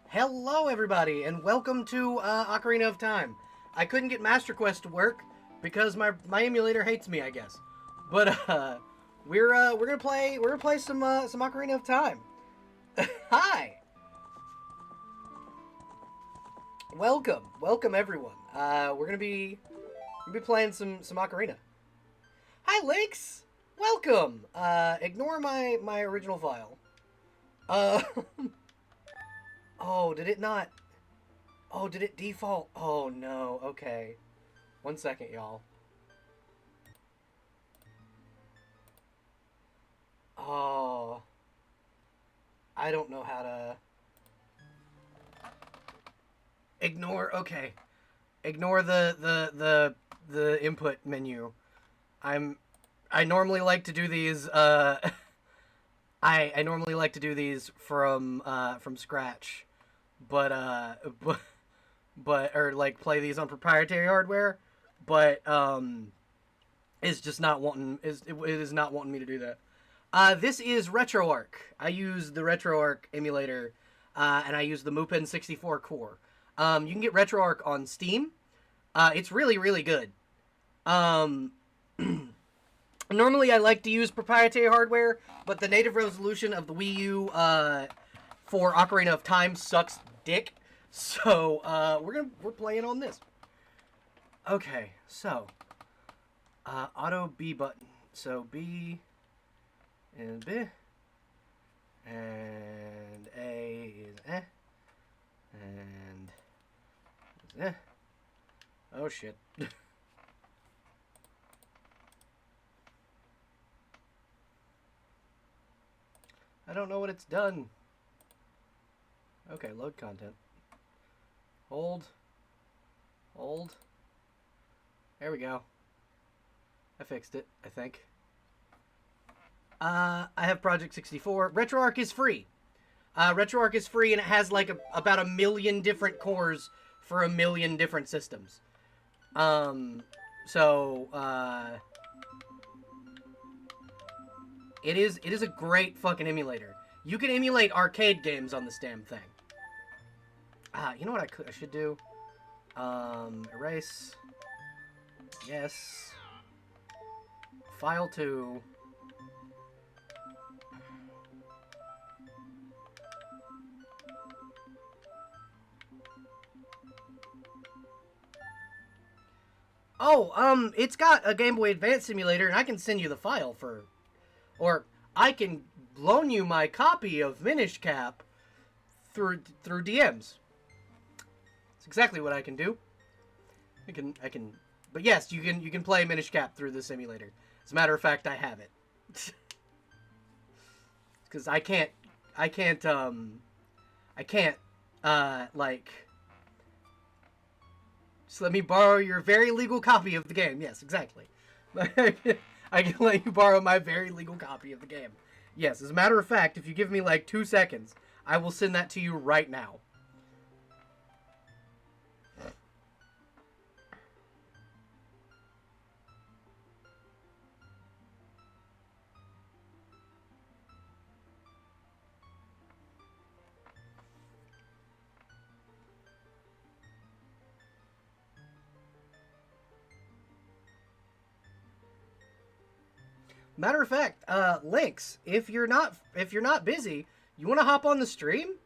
Hello, everybody, and welcome to Ocarina of Time. I couldn't get Master Quest to work because my emulator hates me, I guess. But we're gonna play some Ocarina of Time. Hi, welcome everyone. We're gonna be playing some Ocarina. Hi, Lynx. Welcome. Ignore my original file. Uh, oh, did it not? Oh, did it default? Oh no. Okay. 1 second, y'all. Oh, I don't know how to ignore. Okay, ignore the input menu. I'm. I normally like to do these. I normally like to do these from scratch, but but or like play these on proprietary hardware, but it's just not wanting it is not wanting me to do that. This is RetroArch. I use the RetroArch emulator, and I use the Mupen 64 core. You can get RetroArch on Steam. It's really good. Um, Normally, I like to use proprietary hardware, but the native resolution of the Wii U for Ocarina of Time sucks dick. So we're playing on this. Okay, so auto B button. So B and B. And A is eh. And is eh. Oh shit. I don't know what it's done. Okay, load content. Hold. Hold. There we go. I fixed it, I think. I have Project 64. RetroArch is free. RetroArch is free, and it has like about a million different cores for a million different systems. Um, so it is a great fucking emulator. You can emulate arcade games on this damn thing. You know what I should do? Erase. Yes. File 2. Oh, it's got a Game Boy Advance simulator, and I can send you the file or I can loan you my copy of Minish Cap through DMs. It's exactly what I can do. I can, but yes, you can play Minish Cap through the simulator. As a matter of fact, I have it. Because I can't like. Just let me borrow your very legal copy of the game. Yes, exactly. I can let you borrow my very legal copy of the game. Yes, as a matter of fact, if you give me like 2 seconds, I will send that to you right now. Matter of fact, Lynx, if you're not busy, you want to hop on the stream?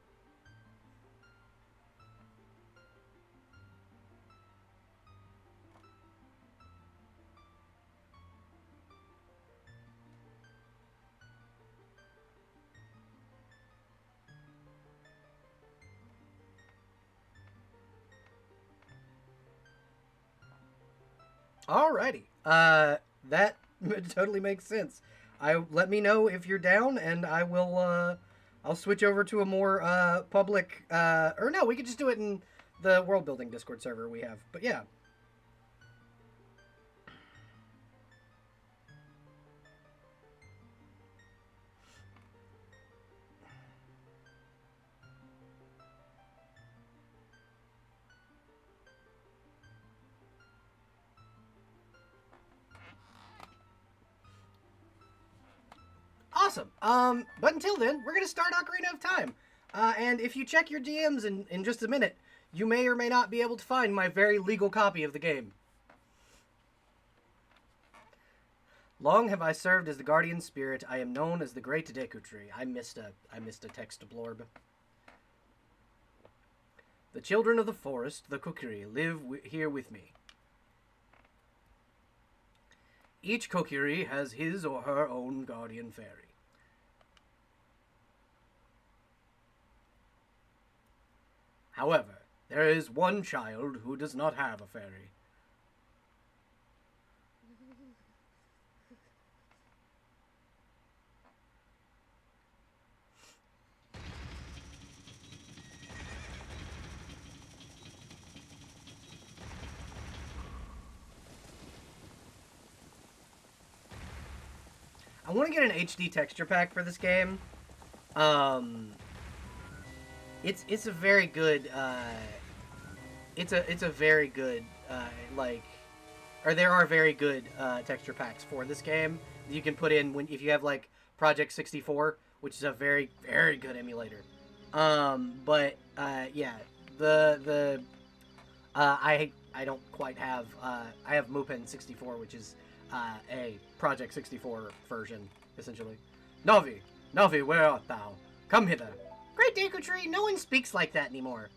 Alrighty. That totally makes sense. Let me know if you're down, and I will. I'll switch over to a more public. Or no, we could just do it in the world building Discord server we have. But yeah. Awesome. But until then, we're gonna start Ocarina of Time. And if you check your DMs in just a minute, you may or may not be able to find my very legal copy of the game. Long have I served as the guardian spirit. I am known as the Great Deku Tree. I missed a text blorb. The children of the forest, the Kokiri, live here with me. Each Kokiri has his or her own guardian fairy. However, there is one child who does not have a fairy. I want to get an HD texture pack for this game. It's a very good it's a very good or there are very good texture packs for this game that you can put in if you have like Project 64, which is a very very good emulator. Yeah, I don't quite have I have Mupen 64, which is a Project 64 version essentially. Navi, where art thou? Come hither. Great Deku Tree, no one speaks like that anymore.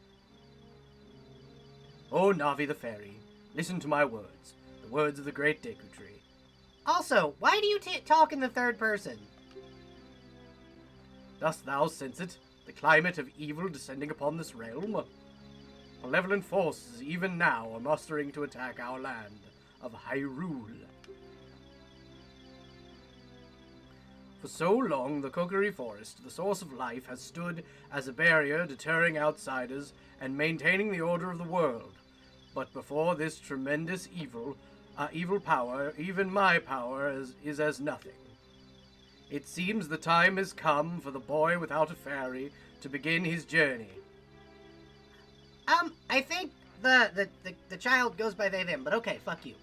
Oh, Navi the fairy, listen to my words, the words of the Great Deku Tree. Also, why do you talk in the third person? Dost thou sense it, the climate of evil descending upon this realm? Malevolent forces even now are mustering to attack our land of Hyrule. For so long, the Kokiri Forest, the source of life, has stood as a barrier deterring outsiders and maintaining the order of the world. But before this tremendous evil power, even my power is as nothing. It seems the time has come for the boy without a fairy to begin his journey. I think the child goes by they, them, but okay, fuck you.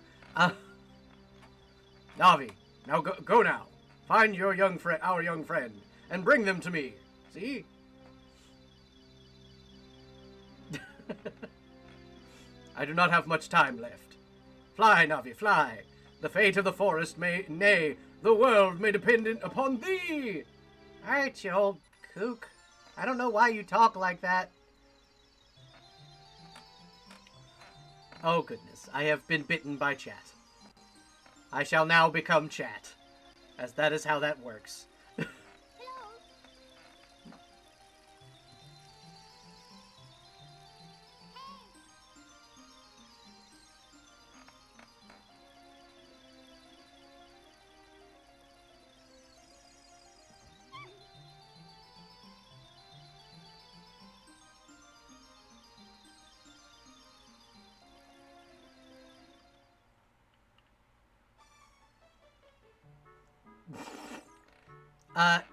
Navi, now go now. Find our young friend, and bring them to me. See? I do not have much time left. Fly, Navi, fly. The fate of the forest nay, the world may depend upon thee. Alright, you old kook. I don't know why you talk like that. Oh, goodness. I have been bitten by chat. I shall now become chat. As that is how that works.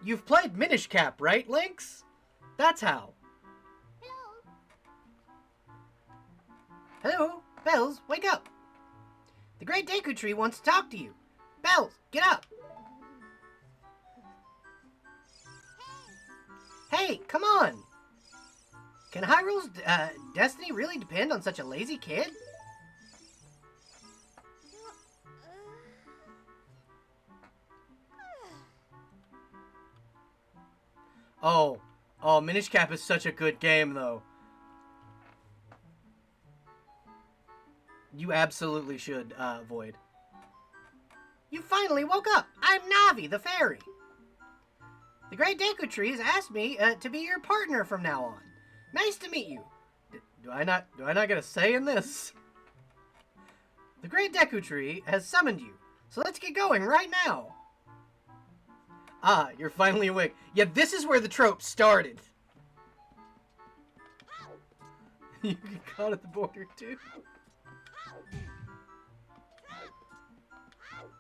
You've played Minish Cap, right, Lynx? That's how. Hello? Bells, wake up! The Great Deku Tree wants to talk to you. Bells, get up! Hey, come on! Can Hyrule's destiny really depend on such a lazy kid? Oh, Minish Cap is such a good game, though. You absolutely should, Void. You finally woke up! I'm Navi, the fairy! The Great Deku Tree has asked me to be your partner from now on. Nice to meet you. Do I not get a say in this? The Great Deku Tree has summoned you, so let's get going right now. Ah, you're finally awake. Yeah, this is where the trope started. You get caught at the border, too.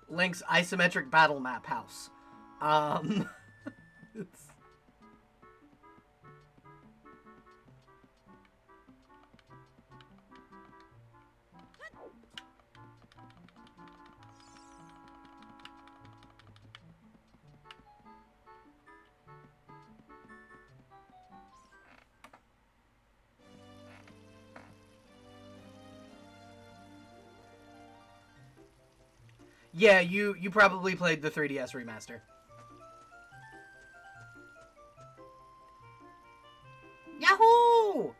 Link's isometric battle map house. It's... Yeah, you probably played the 3DS remaster. Yahoo!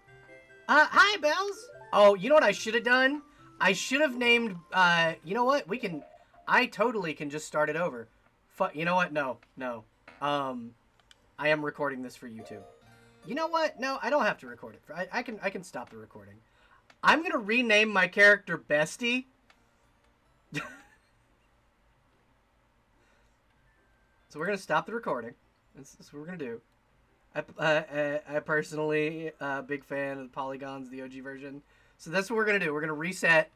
Hi, Bells! Oh, you know what I should have done? I should have named, you know what? I totally can just start it over. You know what? No. I am recording this for YouTube. You know what? No, I don't have to record it. I can stop the recording. I'm gonna rename my character Bestie. So we're gonna stop the recording. That's what we're gonna do. I personally big fan of the polygons, the OG version. So that's what we're gonna do. We're gonna reset.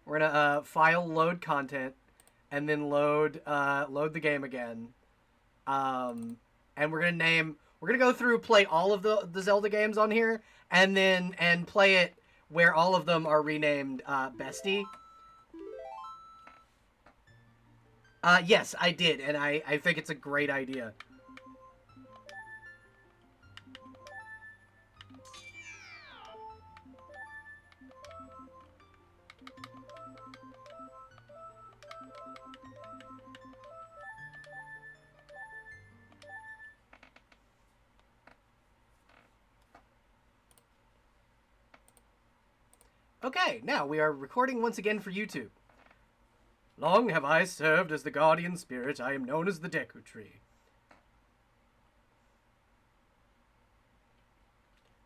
We're gonna file load content, and then load the game again. And we're gonna go through, play all of the Zelda games on here, and play it where all of them are renamed Bestie. Yes, I did, and I think it's a great idea. Okay, now we are recording once again for YouTube. Long have I served as the guardian spirit. I am known as the Deku Tree.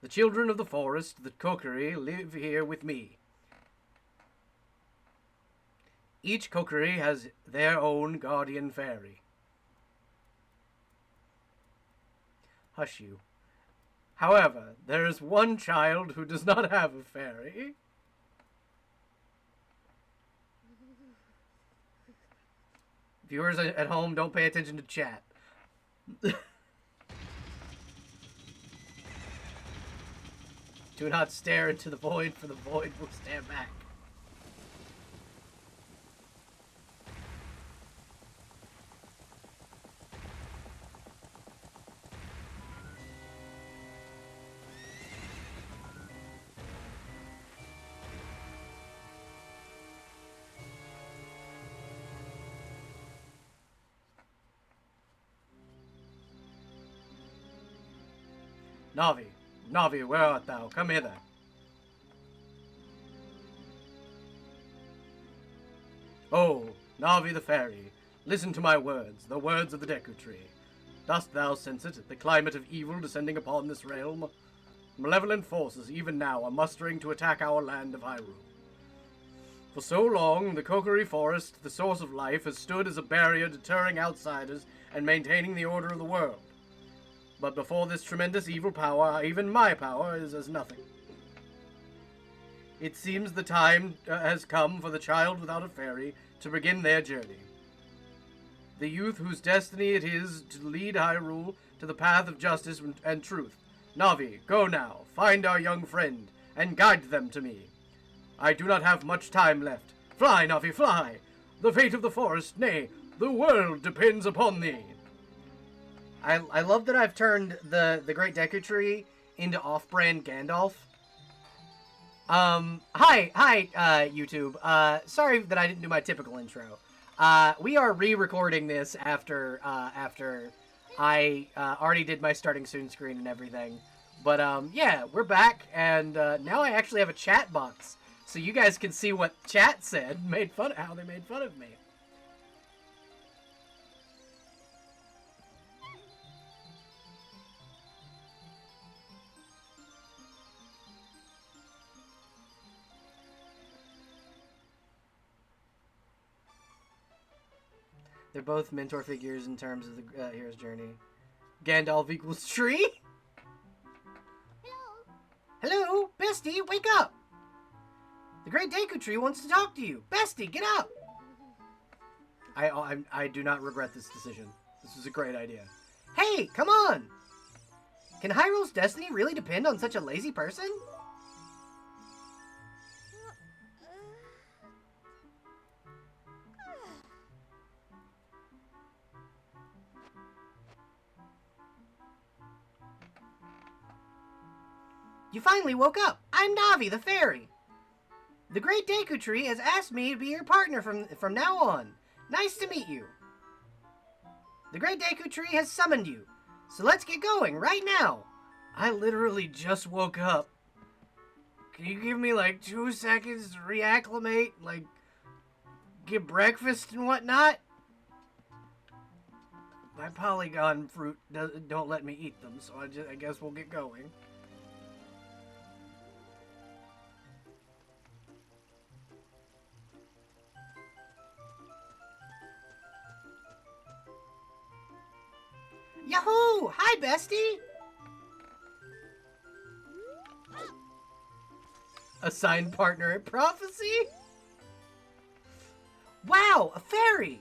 The children of the forest, the Kokiri, live here with me. Each Kokiri has their own guardian fairy. Hush you. However, there is one child who does not have a fairy. Viewers at home, don't pay attention to chat. Do not stare into the void, for the void will stare back. Navi, where art thou? Come hither. Oh, Navi the fairy, listen to my words, the words of the Deku Tree. Dost thou sense it, the climate of evil descending upon this realm? Malevolent forces even now are mustering to attack our land of Hyrule. For so long, the Kokiri Forest, the source of life, has stood as a barrier deterring outsiders and maintaining the order of the world. But before this tremendous evil power, even my power is as nothing. It seems the time has come for the child without a fairy to begin their journey. The youth whose destiny it is to lead Hyrule to the path of justice and truth. Navi, go now, find our young friend, and guide them to me. I do not have much time left. Fly, Navi, fly! The fate of the forest, nay, the world depends upon thee. I love that I've turned the Great Deku Tree into off-brand Gandalf. Hi, YouTube. Sorry that I didn't do my typical intro. We are re-recording this after I already did my starting soon screen and everything. But, yeah, we're back, and now I actually have a chat box. So you guys can see what chat said, how they made fun of me. They're both mentor figures in terms of the hero's journey. Gandalf equals tree? Hello? Bestie, wake up! The Great Deku Tree wants to talk to you. Bestie, get up! I do not regret this decision. This is a great idea. Hey, come on! Can Hyrule's destiny really depend on such a lazy person? You finally woke up. I'm Navi, the fairy. The Great Deku Tree has asked me to be your partner from now on. Nice to meet you. The Great Deku Tree has summoned you, so let's get going right now. I literally just woke up. Can you give me like 2 seconds to reacclimate, like get breakfast and whatnot? My polygon fruit don't let me eat them, so I guess we'll get going. Yahoo! Hi, bestie! Assigned partner at Prophecy? Wow, a fairy!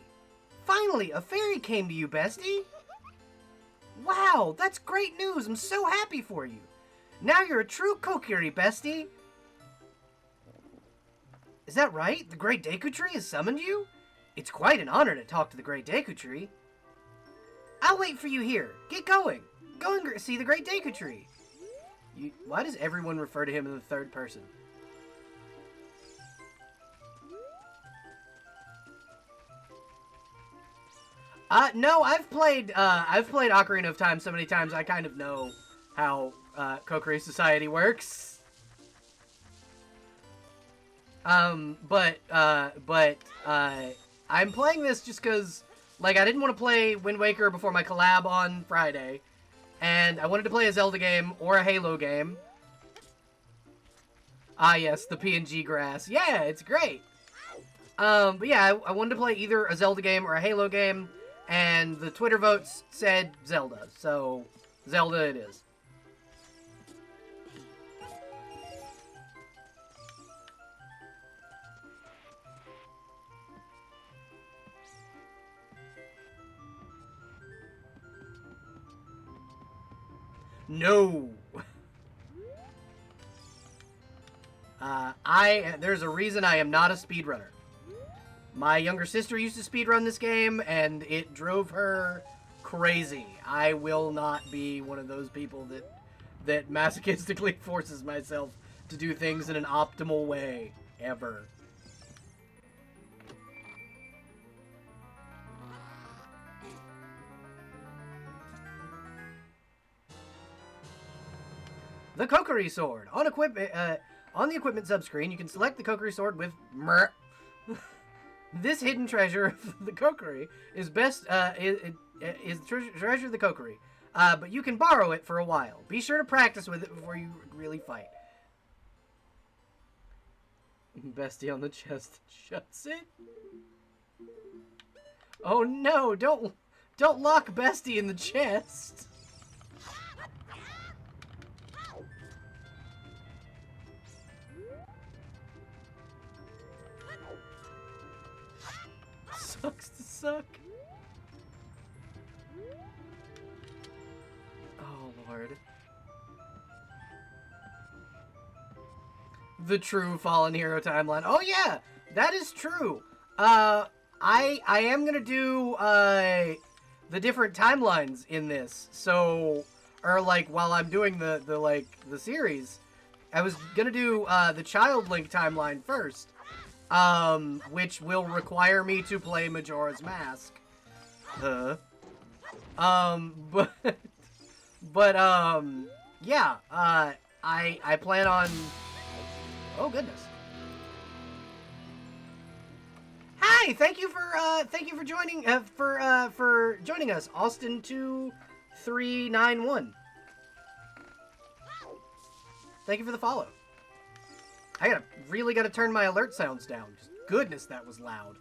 Finally, a fairy came to you, bestie! Wow, that's great news! I'm so happy for you! Now you're a true Kokiri, bestie! Is that right? The Great Deku Tree has summoned you? It's quite an honor to talk to the Great Deku Tree. I'll wait for you here. Get going. Go and see the Great Deku Tree. Why does everyone refer to him in the third person? No, I've played Ocarina of Time so many times I kind of know how Kokiri Society works. But I'm playing this just because, like, I didn't want to play Wind Waker before my collab on Friday, and I wanted to play a Zelda game or a Halo game. Ah, yes, the PNG grass. Yeah, it's great. But yeah, I wanted to play either a Zelda game or a Halo game, and the Twitter votes said Zelda, so Zelda it is. No! There's a reason I am not a speedrunner. My younger sister used to speedrun this game, and it drove her crazy. I will not be one of those people that masochistically forces myself to do things in an optimal way, ever. The Kokiri Sword. On the equipment subscreen, you can select the Kokiri Sword with Mrr. This hidden treasure of the Kokiri is is treasure of the Kokiri. But you can borrow it for a while. Be sure to practice with it before you really fight. Bestie on the chest shuts it. Oh no, don't lock Bestie in the chest. Sucks to suck. Oh, Lord. The true Fallen Hero timeline. Oh, yeah! That is true. I am gonna do, the different timelines in this. So, or, like, while I'm doing the series, I was gonna do, the Child Link timeline first. Which will require me to play Majora's Mask. Yeah, I plan on... Oh, goodness. Hi, thank you for joining, for joining us, Austin2391. Thank you for the follow. I really gotta turn my alert sounds down. Just goodness, that was loud.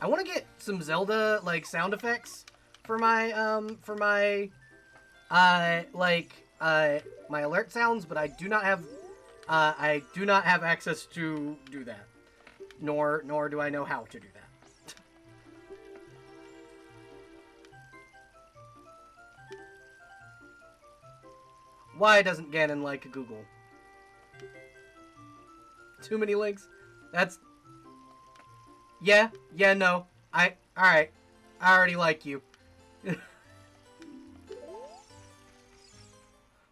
I want to get some Zelda, like, sound effects for my my alert sounds, but I do not have access to do that. Nor do I know how to do that. Why doesn't Ganon like Google? Too many links? That's... Yeah, no. Alright. I already like you.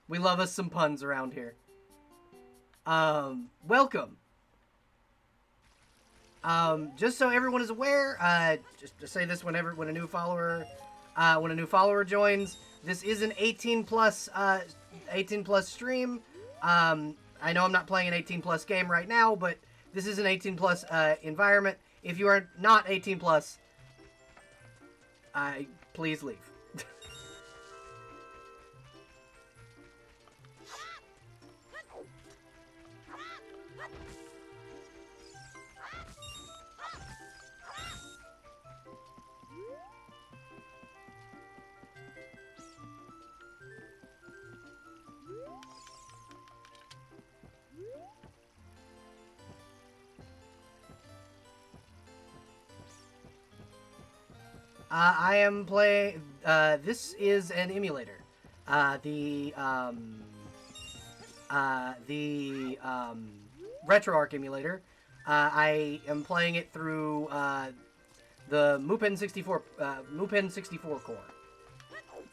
We love us some puns around here. Welcome. Just so everyone is aware, just to say this when a new follower joins, this is an 18 plus stream. I know I'm not playing an 18 plus game right now, but this is an 18 plus environment. If you are not 18 plus, please leave. I am playing. This is an emulator. The RetroArch emulator. I am playing it through the Mupen 64 core,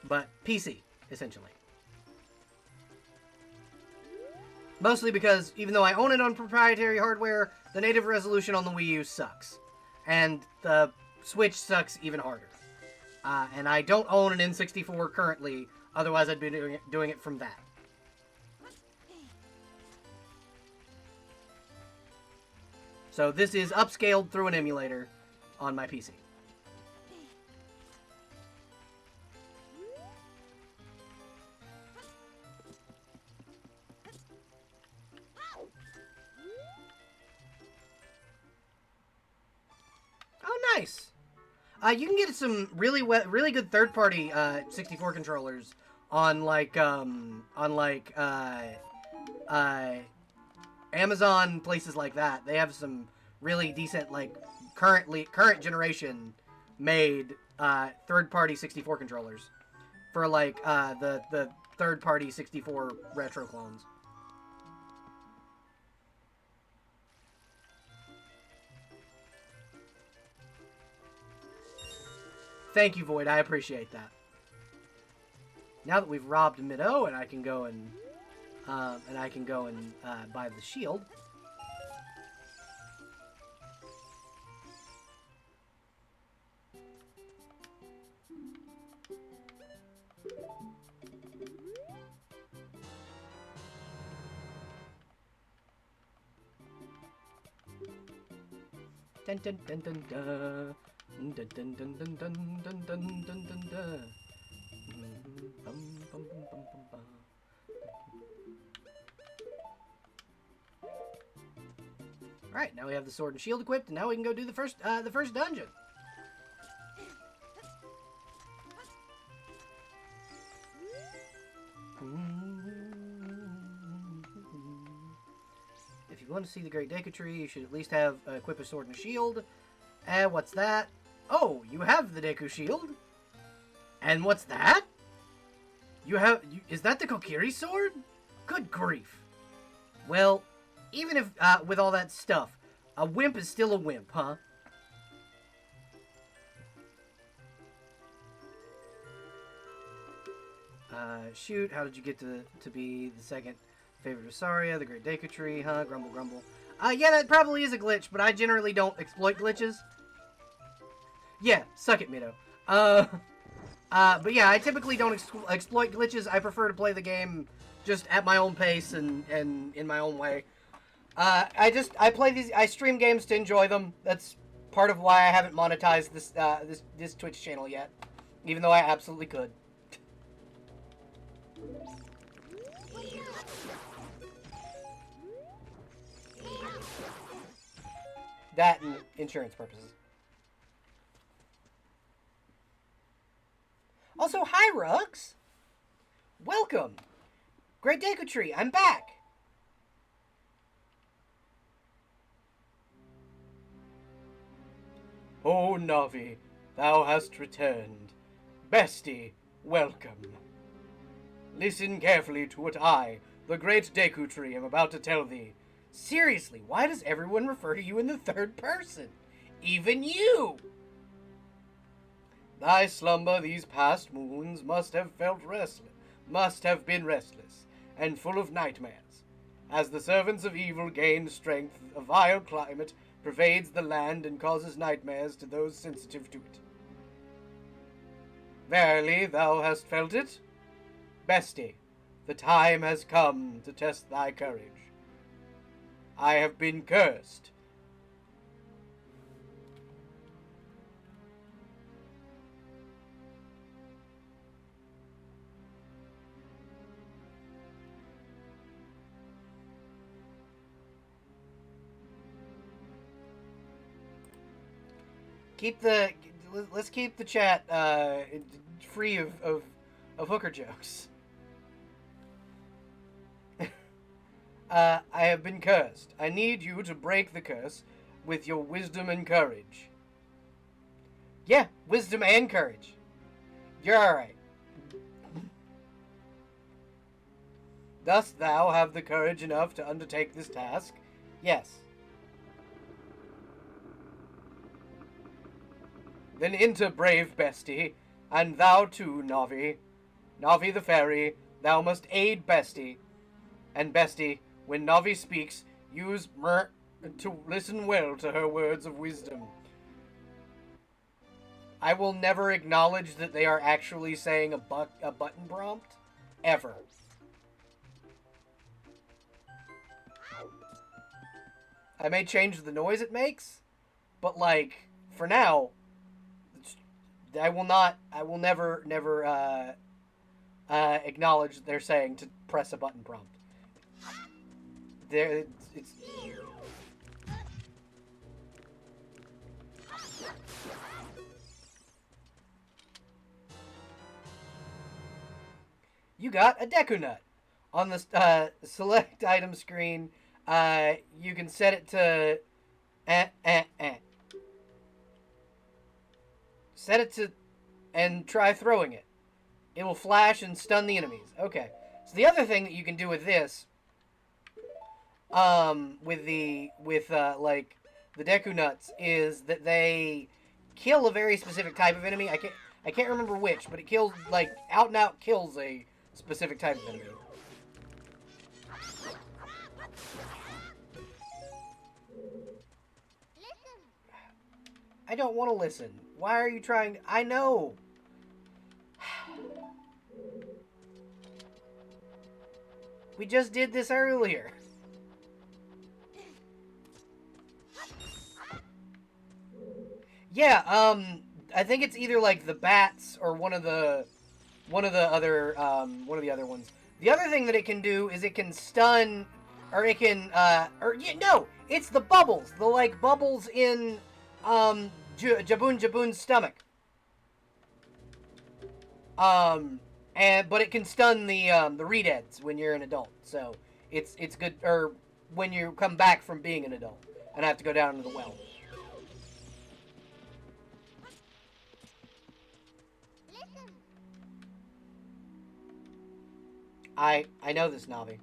but PC essentially. Mostly because even though I own it on proprietary hardware, the native resolution on the Wii U sucks, and the Switch sucks even harder. And I don't own an N64 currently, otherwise I'd be doing it from that. So this is upscaled through an emulator on my PC. Oh, nice! You can get some really good third-party 64 controllers on Amazon, places like that. They have some really decent current generation made third-party 64 controllers for the third-party 64 retro clones. Thank you, Void. I appreciate that. Now that we've robbed Mid-O, and I can go and buy the shield. Dun dun dun dun dun. Dun dun dun dun dun dun dun dun dun dun. Alright, now we have the sword and shield equipped, and now we can go do the first dungeon. If you want to see the Great Deku Tree, you should at least have equip a sword and a shield. What's that? Oh, you have the Deku Shield? And what's that? Is that the Kokiri sword? Good grief. Well, even if, with all that stuff, a wimp is still a wimp, huh? Shoot, how did you get to be the second favorite of Saria, the Great Deku Tree, huh? Grumble, grumble. Yeah, that probably is a glitch, but I generally don't exploit glitches. Yeah, suck it, Mito. But yeah, I typically don't exploit glitches. I prefer to play the game just at my own pace and in my own way. I stream games to enjoy them. That's part of why I haven't monetized this Twitch channel yet, even though I absolutely could. That and insurance purposes. Also, hi, Rugs! Welcome! Great Deku Tree, I'm back! Oh, Navi, thou hast returned. Bestie, welcome. Listen carefully to what I, the Great Deku Tree, am about to tell thee. Seriously, why does everyone refer to you in the third person? Even you! Thy slumber these past moons must have been restless, and full of nightmares. As the servants of evil gain strength, a vile climate pervades the land and causes nightmares to those sensitive to it. Verily thou hast felt it? Bestie, the time has come to test thy courage. I have been cursed. Let's keep the chat free of hooker jokes. I have been cursed. I need you to break the curse with your wisdom and courage. Yeah, wisdom and courage. You're alright. Dost thou have the courage enough to undertake this task? Yes. Then enter, brave Bestie, and thou too, Navi. Navi the fairy, thou must aid Bestie. And Bestie, when Navi speaks, use mer to listen well to her words of wisdom. I will never acknowledge that they are actually saying a button prompt, ever. I may change the noise it makes, but like for now, I will never acknowledge they're saying to press a button prompt. It's you got a Deku Nut. On the select item screen, you can set it to Set it to and try throwing it. It will flash and stun the enemies. Okay. So the other thing that you can do with this, with the Deku Nuts, is that they kill a very specific type of enemy. I can't remember which, but it kills, like, out and out kills a specific type of enemy. I don't want to listen. Why are you trying to... I know! We just did this earlier. Yeah, I think it's either like the bats or one of the other ones. The other thing that it can do is it can stun, or it can no, it's the bubbles, the like bubbles in Jaboon's stomach. But it can stun the Redeads when you're an adult, so it's good, or when you come back from being an adult and have to go down into the well. I know this, Navi.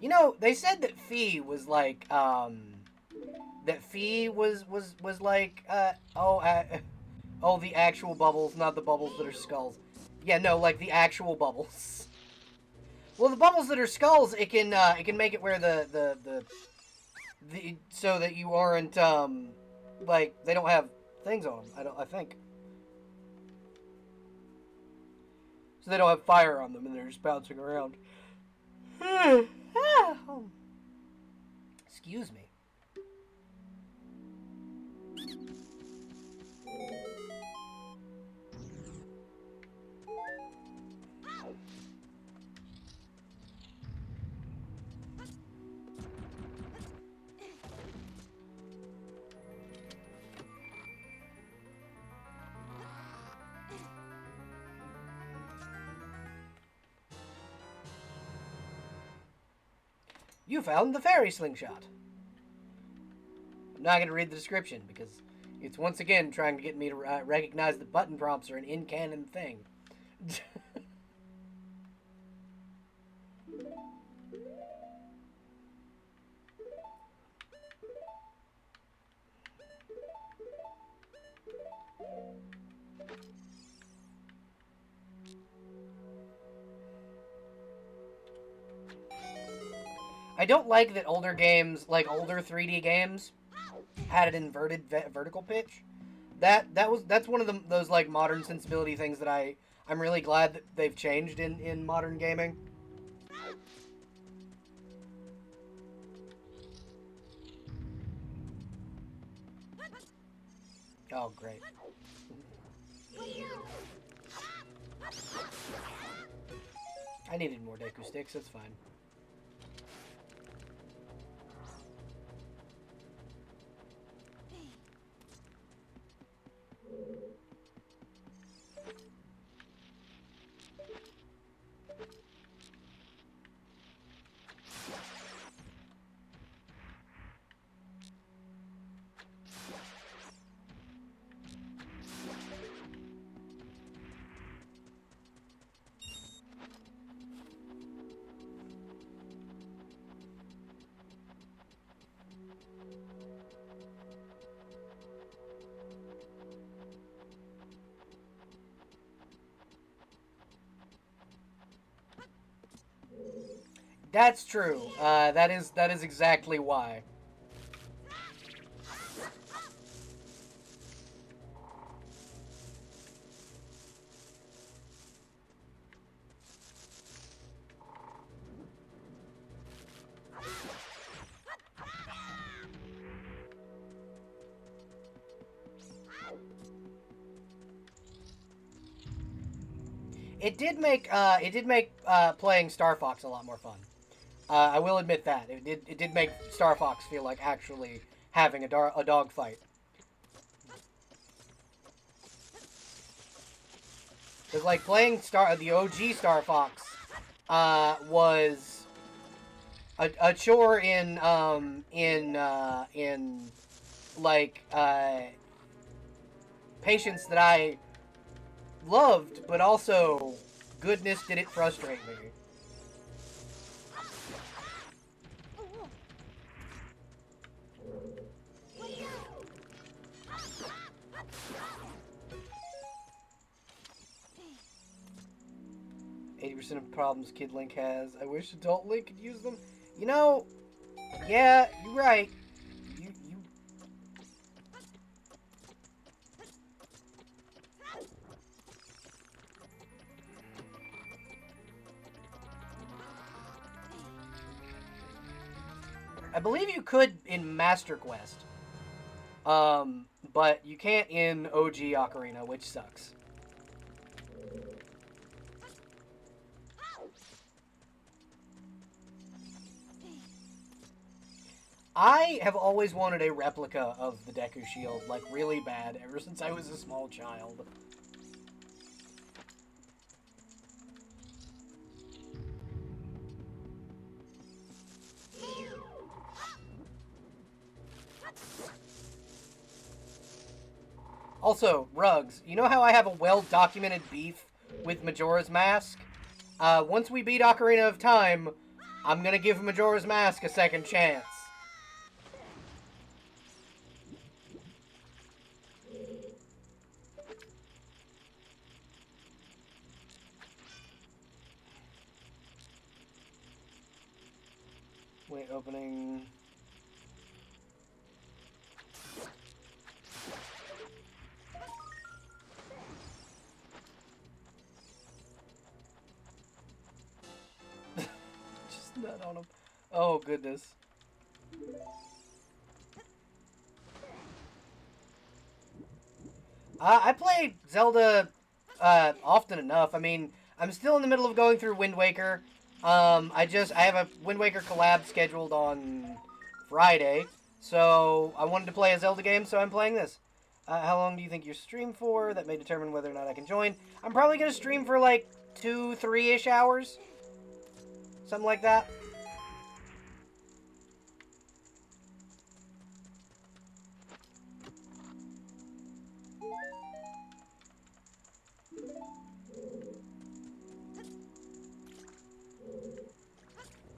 You know, they said that Fee was like, that Fee was like, the actual bubbles, not the bubbles that are skulls. Yeah, no, like the actual bubbles. Well, the bubbles that are skulls, it can make it where the so that you aren't, like, they don't have things on them, I think. So they don't have fire on them and they're just bouncing around. Excuse me. You found the fairy slingshot. I'm not going to read the description because it's once again trying to get me to recognize that button prompts are an in-canon thing. I don't like that older games, like older 3D games, had an inverted vertical pitch. That's one of those like modern sensibility things that I'm really glad that they've changed in modern gaming. Oh, great. I needed more Deku sticks, that's fine. That's true. That is exactly why. It did make playing Star Fox a lot more fun. I will admit that it did make Star Fox feel like actually having a dog fight. Because like playing the OG Star Fox was a chore in like patience that I loved, but also goodness did it frustrate me. 80% of problems Kid Link has. I wish Adult Link could use them. You know, yeah, you're right. You. I believe you could in Master Quest. But you can't in OG Ocarina, which sucks. I have always wanted a replica of the Deku Shield, like, really bad, ever since I was a small child. Also, Rugs, you know how I have a well-documented beef with Majora's Mask? Once we beat Ocarina of Time, I'm gonna give Majora's Mask a second chance. Wait, opening... Just nut on him. Oh, goodness. I played Zelda often enough. I mean, I'm still in the middle of going through Wind Waker. I have a Wind Waker collab scheduled on Friday, so I wanted to play a Zelda game, so I'm playing this. How long do you think you stream for? That may determine whether or not I can join. I'm probably gonna stream for like 2-3-ish hours, something like that.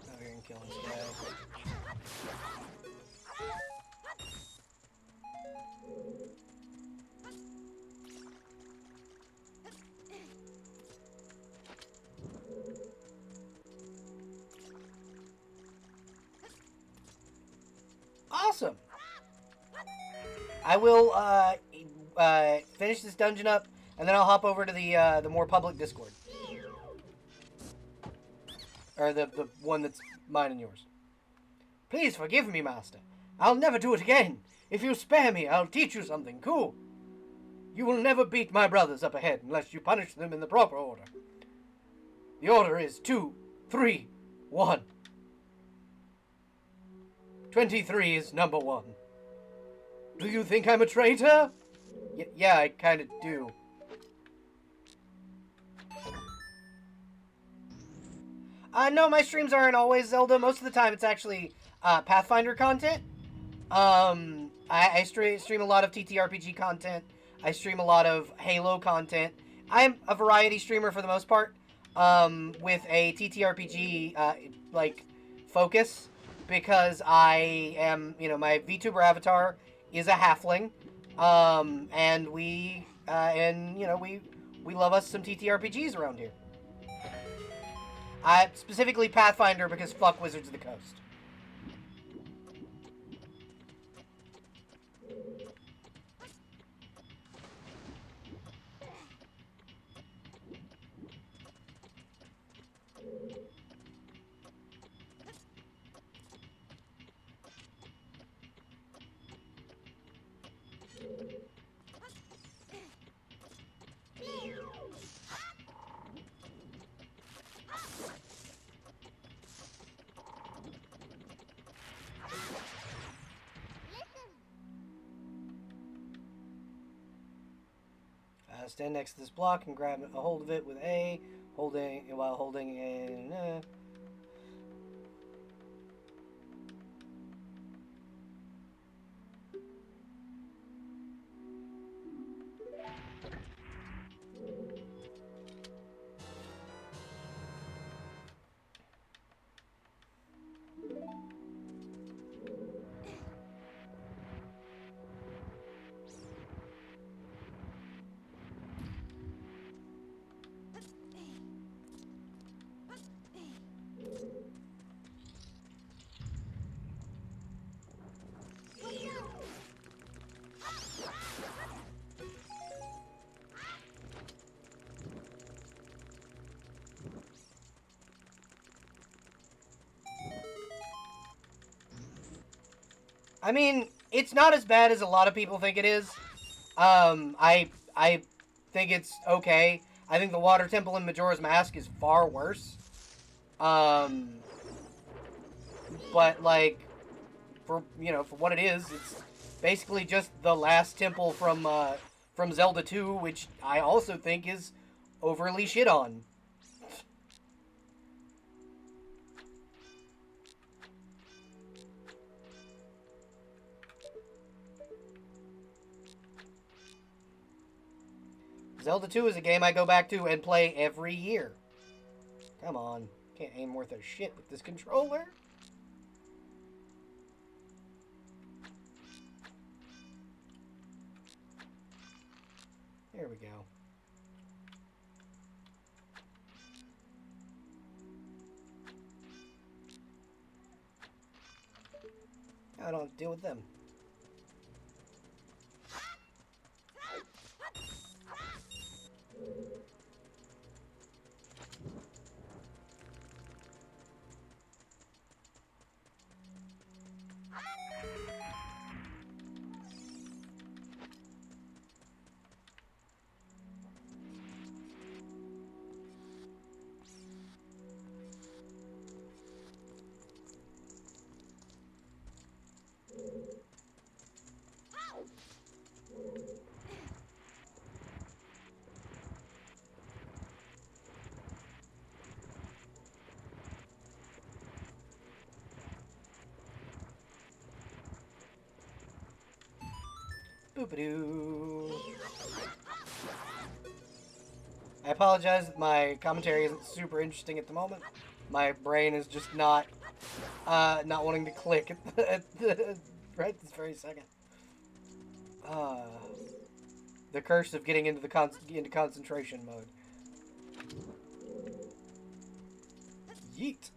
Oh, you're gonna kill this guy. awesome. I will finish this dungeon up, and then I'll hop over to the more public Discord. Or the one that's mine and yours. Please forgive me, Master. I'll never do it again. If you spare me, I'll teach you something cool. You will never beat my brothers up ahead unless you punish them in the proper order. The order is 2, 3, 1. 23 is number 1. Do you think I'm a traitor? Yeah, I kind of do. No, my streams aren't always Zelda. Most of the time it's actually Pathfinder content. I stream a lot of TTRPG content. I stream a lot of Halo content. I'm a variety streamer for the most part, with a TTRPG, focus, because I am, my VTuber avatar is a halfling, and we love us some TTRPGs around here. Specifically Pathfinder, because fuck Wizards of the Coast. Stand next to this block and grab a hold of it with A, while holding A. I mean, it's not as bad as a lot of people think it is. I think it's okay. I think the Water Temple in Majora's Mask is far worse. But for what it is, it's basically just the last temple from Zelda 2, which I also think is overly shit on. Zelda 2 is a game I go back to and play every year. Come on. Can't aim worth a shit with this controller. There we go. I don't have to deal with them. Boop-a-doo. I apologize that my commentary isn't super interesting at the moment. My brain is just not wanting to click right this very second. The curse of getting into into concentration mode. Yeet.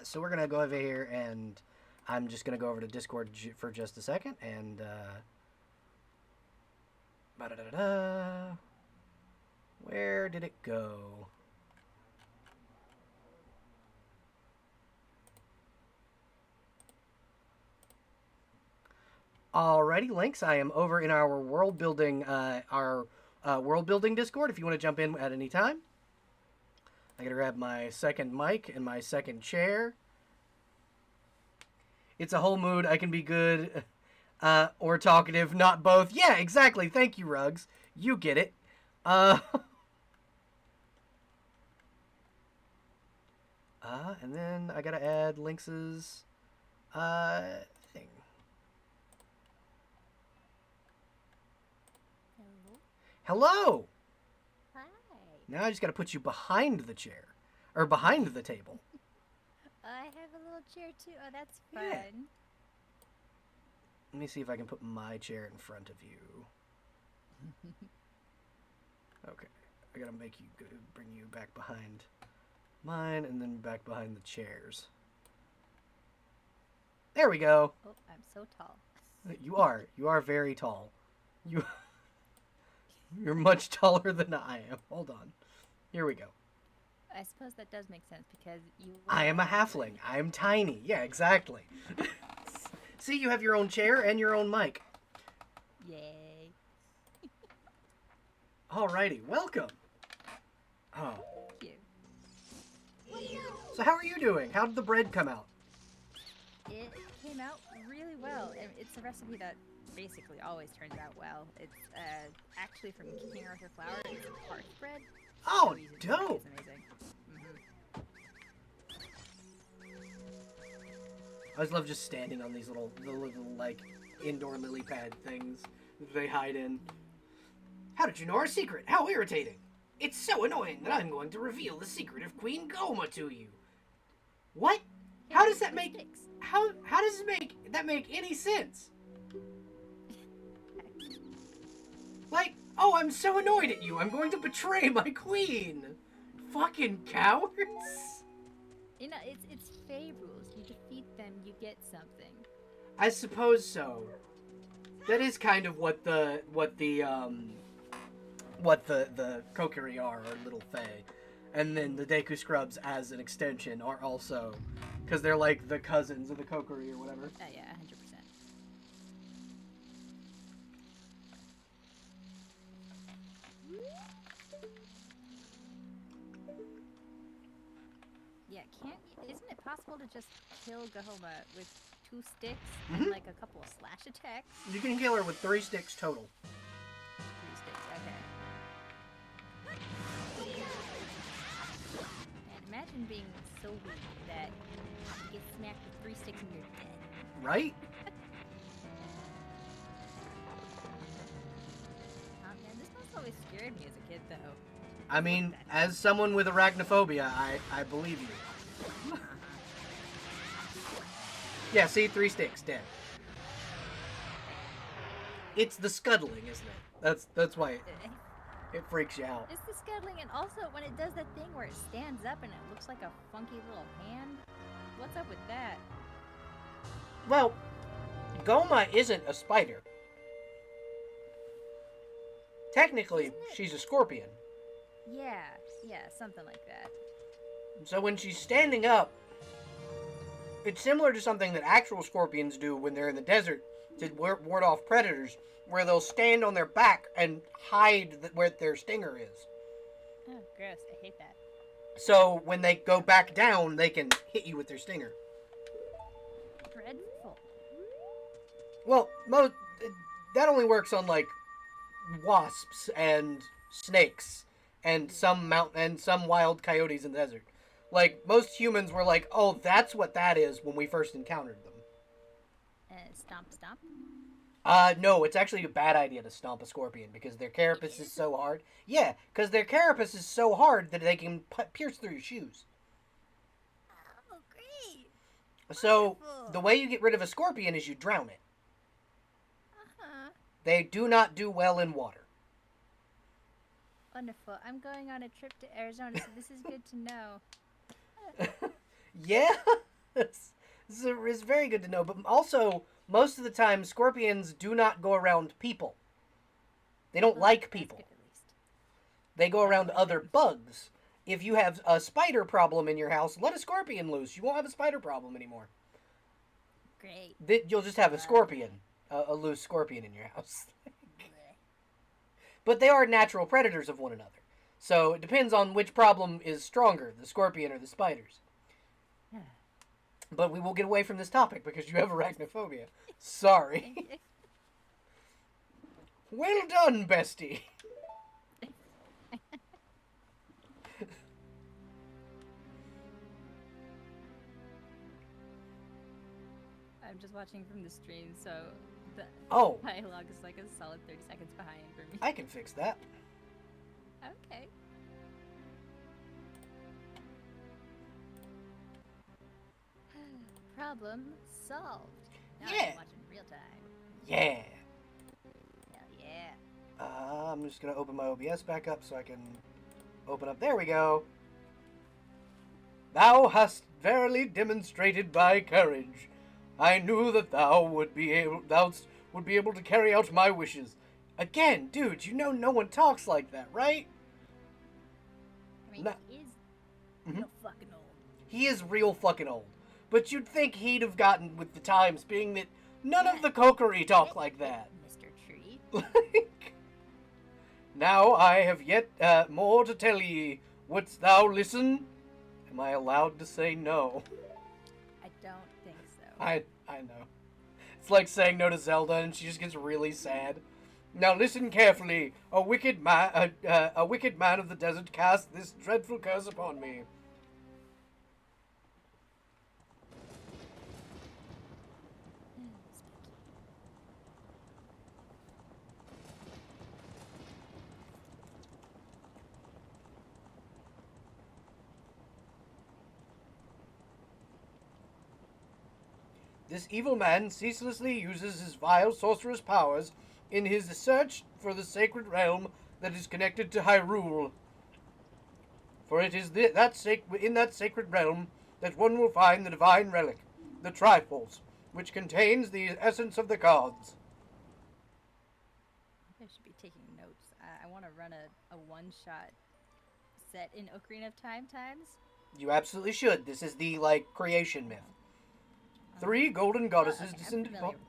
So we're gonna go over here, and I'm just gonna go over to Discord for just a second, and ba-da-da-da-da. Where did it go? Alrighty, Lynx. I am over in our world building, world building Discord. If you want to jump in at any time, I gotta grab my second mic and my second chair. It's a whole mood. I can be good, or talkative, not both. Yeah, exactly. Thank you, Rugs. You get it. And then I gotta add Lynx's, thing. Hello! Hi. Now I just gotta put you behind the chair. Or behind the table. I have a little chair too. Oh, that's fun. Yeah. Let me see if I can put my chair in front of you. Okay. I gotta make you bring you back behind mine and then back behind the chairs. There we go. Oh, I'm so tall. You are. You are very tall. You're much taller than I am. Hold on. Here we go. I suppose that does make sense because you. I am a halfling. I am tiny. Yeah, exactly. See, you have your own chair and your own mic. Yay. Alrighty, welcome. Oh. Thank you. So how are you doing? How did the bread come out? It came out really well. It's a recipe that basically always turns out well. It's actually from King Arthur flour. It's parch bread. Oh, So easy to make. dope. It's amazing. I always love just standing on these little like indoor lily pad things that they hide in. How did you know our secret? How irritating! It's so annoying that I'm going to reveal the secret of Queen Goma to you. What? How does that make? How does that make any sense? Like, oh, I'm so annoyed at you. I'm going to betray my queen. Fucking cowards. You know, it's Fey rules. You defeat them, you get something. I suppose so. That is kind of what the Kokiri are little Fae. And then the Deku Scrubs as an extension are also, because they're like the cousins of the Kokiri or whatever. Yeah, 100%. Yeah, isn't it possible to just kill Gahoma with 2 sticks and like a couple of slash attacks? You can kill her with 3 sticks total. 3 sticks, okay. And imagine being so weak that you get smacked with 3 sticks and you're dead. Right? Oh man, this must always scared me as a kid though. I mean, as someone with arachnophobia, I believe you. Yeah, see, 3 sticks, dead. It's the scuttling, isn't it? That's why it freaks you out. It's the scuttling, and also when it does that thing where it stands up and it looks like a funky little hand. What's up with that? Well, Goma isn't a spider. Technically, she's a scorpion. Yeah, something like that. So when she's standing up, it's similar to something that actual scorpions do when they're in the desert to ward off predators, where they'll stand on their back and hide where their stinger is. Oh, gross. I hate that. So when they go back down, they can hit you with their stinger. Dreadful. Well, that only works on like wasps and snakes and some wild coyotes in the desert. Like, most humans were like, oh, that's what that is when we first encountered them. Stomp, stomp? No, it's actually a bad idea to stomp a scorpion because their carapace is so hard. Yeah, because their carapace is so hard that they can pierce through your shoes. Oh, great! So, Wonderful. the way you get rid of a scorpion is you drown it. Uh-huh. They do not do well in water. Wonderful. I'm going on a trip to Arizona, so this is good to know. Yeah, it's very good to know. But also, most of the time, scorpions do not go around people. They don't Well, like that's people. good at least. They go around Oh, other okay. bugs. If you have a spider problem in your house, let a scorpion loose. You won't have a spider problem anymore. Great. You'll just have a Love it. scorpion, a loose scorpion in your house. Blech. But they are natural predators of one another. So it depends on which problem is stronger, the scorpion or the spiders. But we will get away from this topic because you have arachnophobia. Sorry. Thank you. Well done, bestie. I'm just watching from the stream, so the Oh, dialogue is like a solid 30 seconds behind for me. I can fix that. Okay. Problem solved. Now I Yeah. can watch in real time. Yeah. Hell yeah. I'm just going to open my OBS back up so I can open up. There we go. Thou hast verily demonstrated thy courage. I knew that thou would be able to carry out my wishes. Again, dude, you know no one talks like that, right? I mean, No. he is Mhm. real fucking old. He is real fucking old. But you'd think he'd have gotten with the times, being that none of Yeah. the Kokiri talk Get like it, that. Mr. Tree. Now I have yet more to tell ye. Wouldst thou listen? Am I allowed to say no? I don't think so. I know. It's like saying no to Zelda, and she just gets really sad. Now listen carefully. A wicked man of the desert cast this dreadful curse upon me. This evil man ceaselessly uses his vile sorcerous powers in his search for the sacred realm that is connected to Hyrule. For it is in that sacred realm that one will find the divine relic, the Triforce, which contains the essence of the gods. I should be taking notes. I want to run a one-shot set in Ocarina of Time times. You absolutely should. This is the creation myth. Three golden Oh, goddesses okay, I'm descended familiar upon with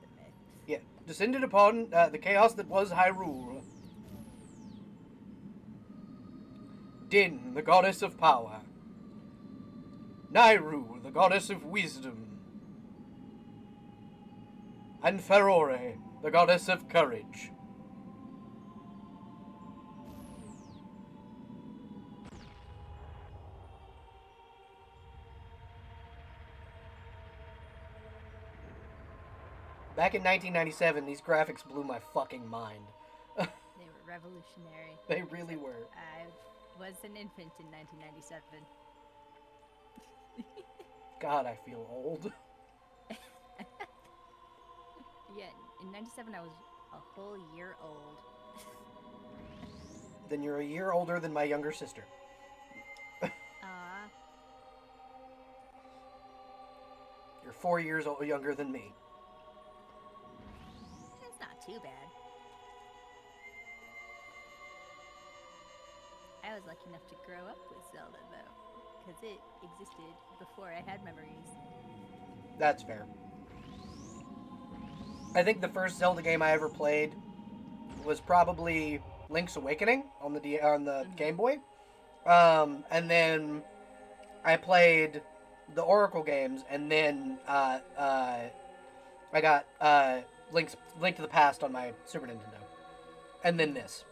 the myth. descended upon the chaos that was Hyrule. Din, the goddess of power. Nairu, the goddess of wisdom. And Ferore, the goddess of courage. Back in 1997, these graphics blew my fucking mind. They were revolutionary. They really were. I was an infant in 1997. God, I feel old. Yeah, in 97 I was a whole year old. Then you're a year older than my younger sister. You're 4 years younger than me. It's not too bad. I was lucky enough to grow up with Zelda, though, because it existed before I had memories. That's fair. I think the first Zelda game I ever played was probably Link's Awakening on the Game Boy. And then I played the Oracle games, and then I got Link to the Past on my Super Nintendo, and then this.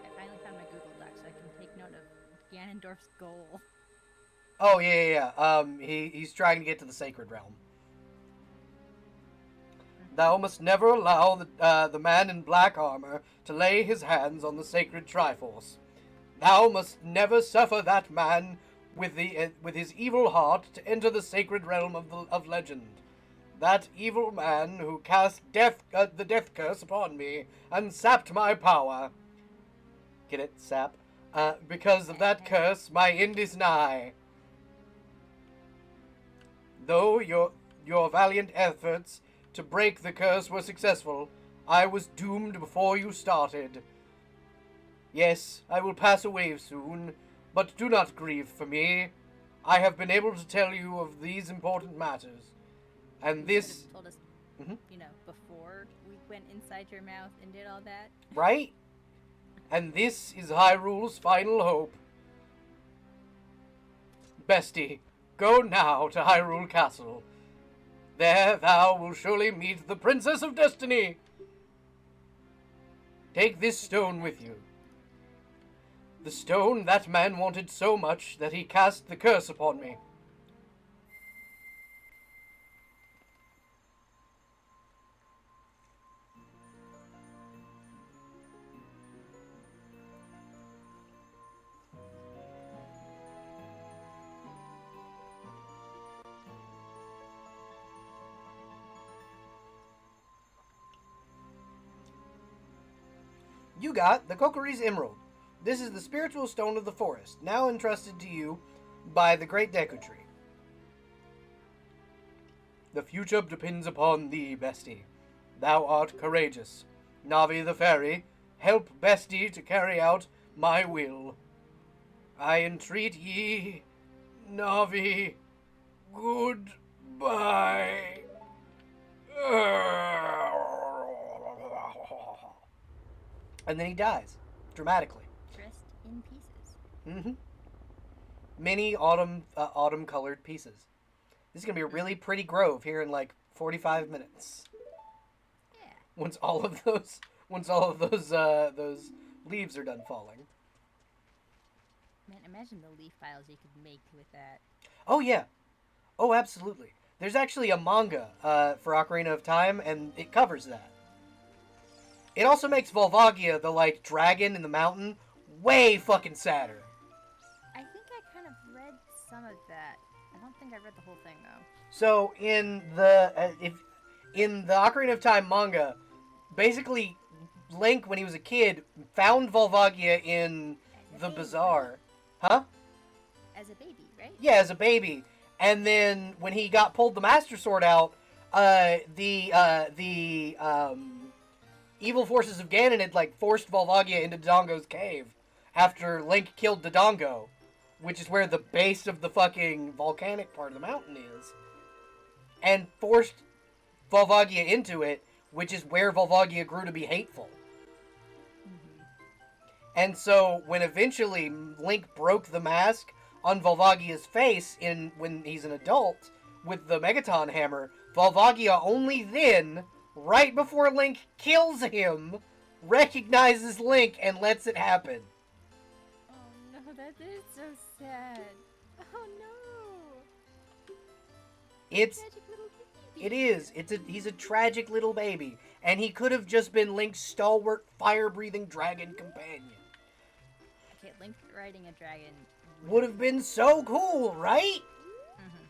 I finally found my Google Doc so I can take note of Ganondorf's goal. Oh yeah. He's trying to get to the Sacred Realm. Thou must never allow the man in black armor to lay his hands on the sacred Triforce. Thou must never suffer that man with his evil heart to enter the sacred realm of legend. That evil man who cast the death curse upon me and sapped my power. Get it, sap? Because of that curse, my end is nigh. Though your valiant efforts to break the curse were successful, I was doomed before you started. Yes, I will pass away soon, but do not grieve for me. I have been able to tell you of these important matters. And You this... could have told us, Mhm. before we went inside your mouth and did all that. Right? And this is Hyrule's final hope. Bestie, go now to Hyrule Castle. There thou will surely meet the Princess of Destiny. Take this stone with you. The stone that man wanted so much that he cast the curse upon me. You got the Kokori's Emerald. This is the spiritual stone of the forest, now entrusted to you by the Great Deku Tree. The future depends upon thee, Bestie. Thou art courageous. Navi the fairy, help Bestie to carry out my will. I entreat ye, Navi, goodbye. And then he dies, dramatically. Dressed in pieces. Mm-hmm. Many autumn-colored pieces. This is gonna be a really pretty grove here in like 45 minutes. Yeah. Once all of those leaves are done falling. Man, imagine the leaf piles you could make with that. Oh yeah, oh absolutely. There's actually a manga for Ocarina of Time, and it covers that. It also makes Volvagia, the like dragon in the mountain, way fucking sadder. I think I kind of read some of that. I don't think I read the whole thing though. So in the Ocarina of Time manga, basically Link, when he was a kid, found Volvagia in the bazaar. Huh? As a baby, right? Yeah, as a baby. And then when he got pulled the Master Sword out, the evil forces of Ganon had like forced Volvagia into Dodongo's cave after Link killed Dodongo, which is where the base of the fucking volcanic part of the mountain is, and forced Volvagia into it, which is where Volvagia grew to be hateful. Mm-hmm. And so when eventually Link broke the mask on Volvagia's face when he's an adult with the Megaton hammer, Volvagia only then, right before Link kills him, recognizes Link and lets it happen. Oh no, that is so sad. Oh no. It's Tragic little baby. It is. He's a tragic little baby, and he could have just been Link's stalwart, fire-breathing dragon companion. Okay, Link riding a dragon Would have been so cool, right? Mm-hmm.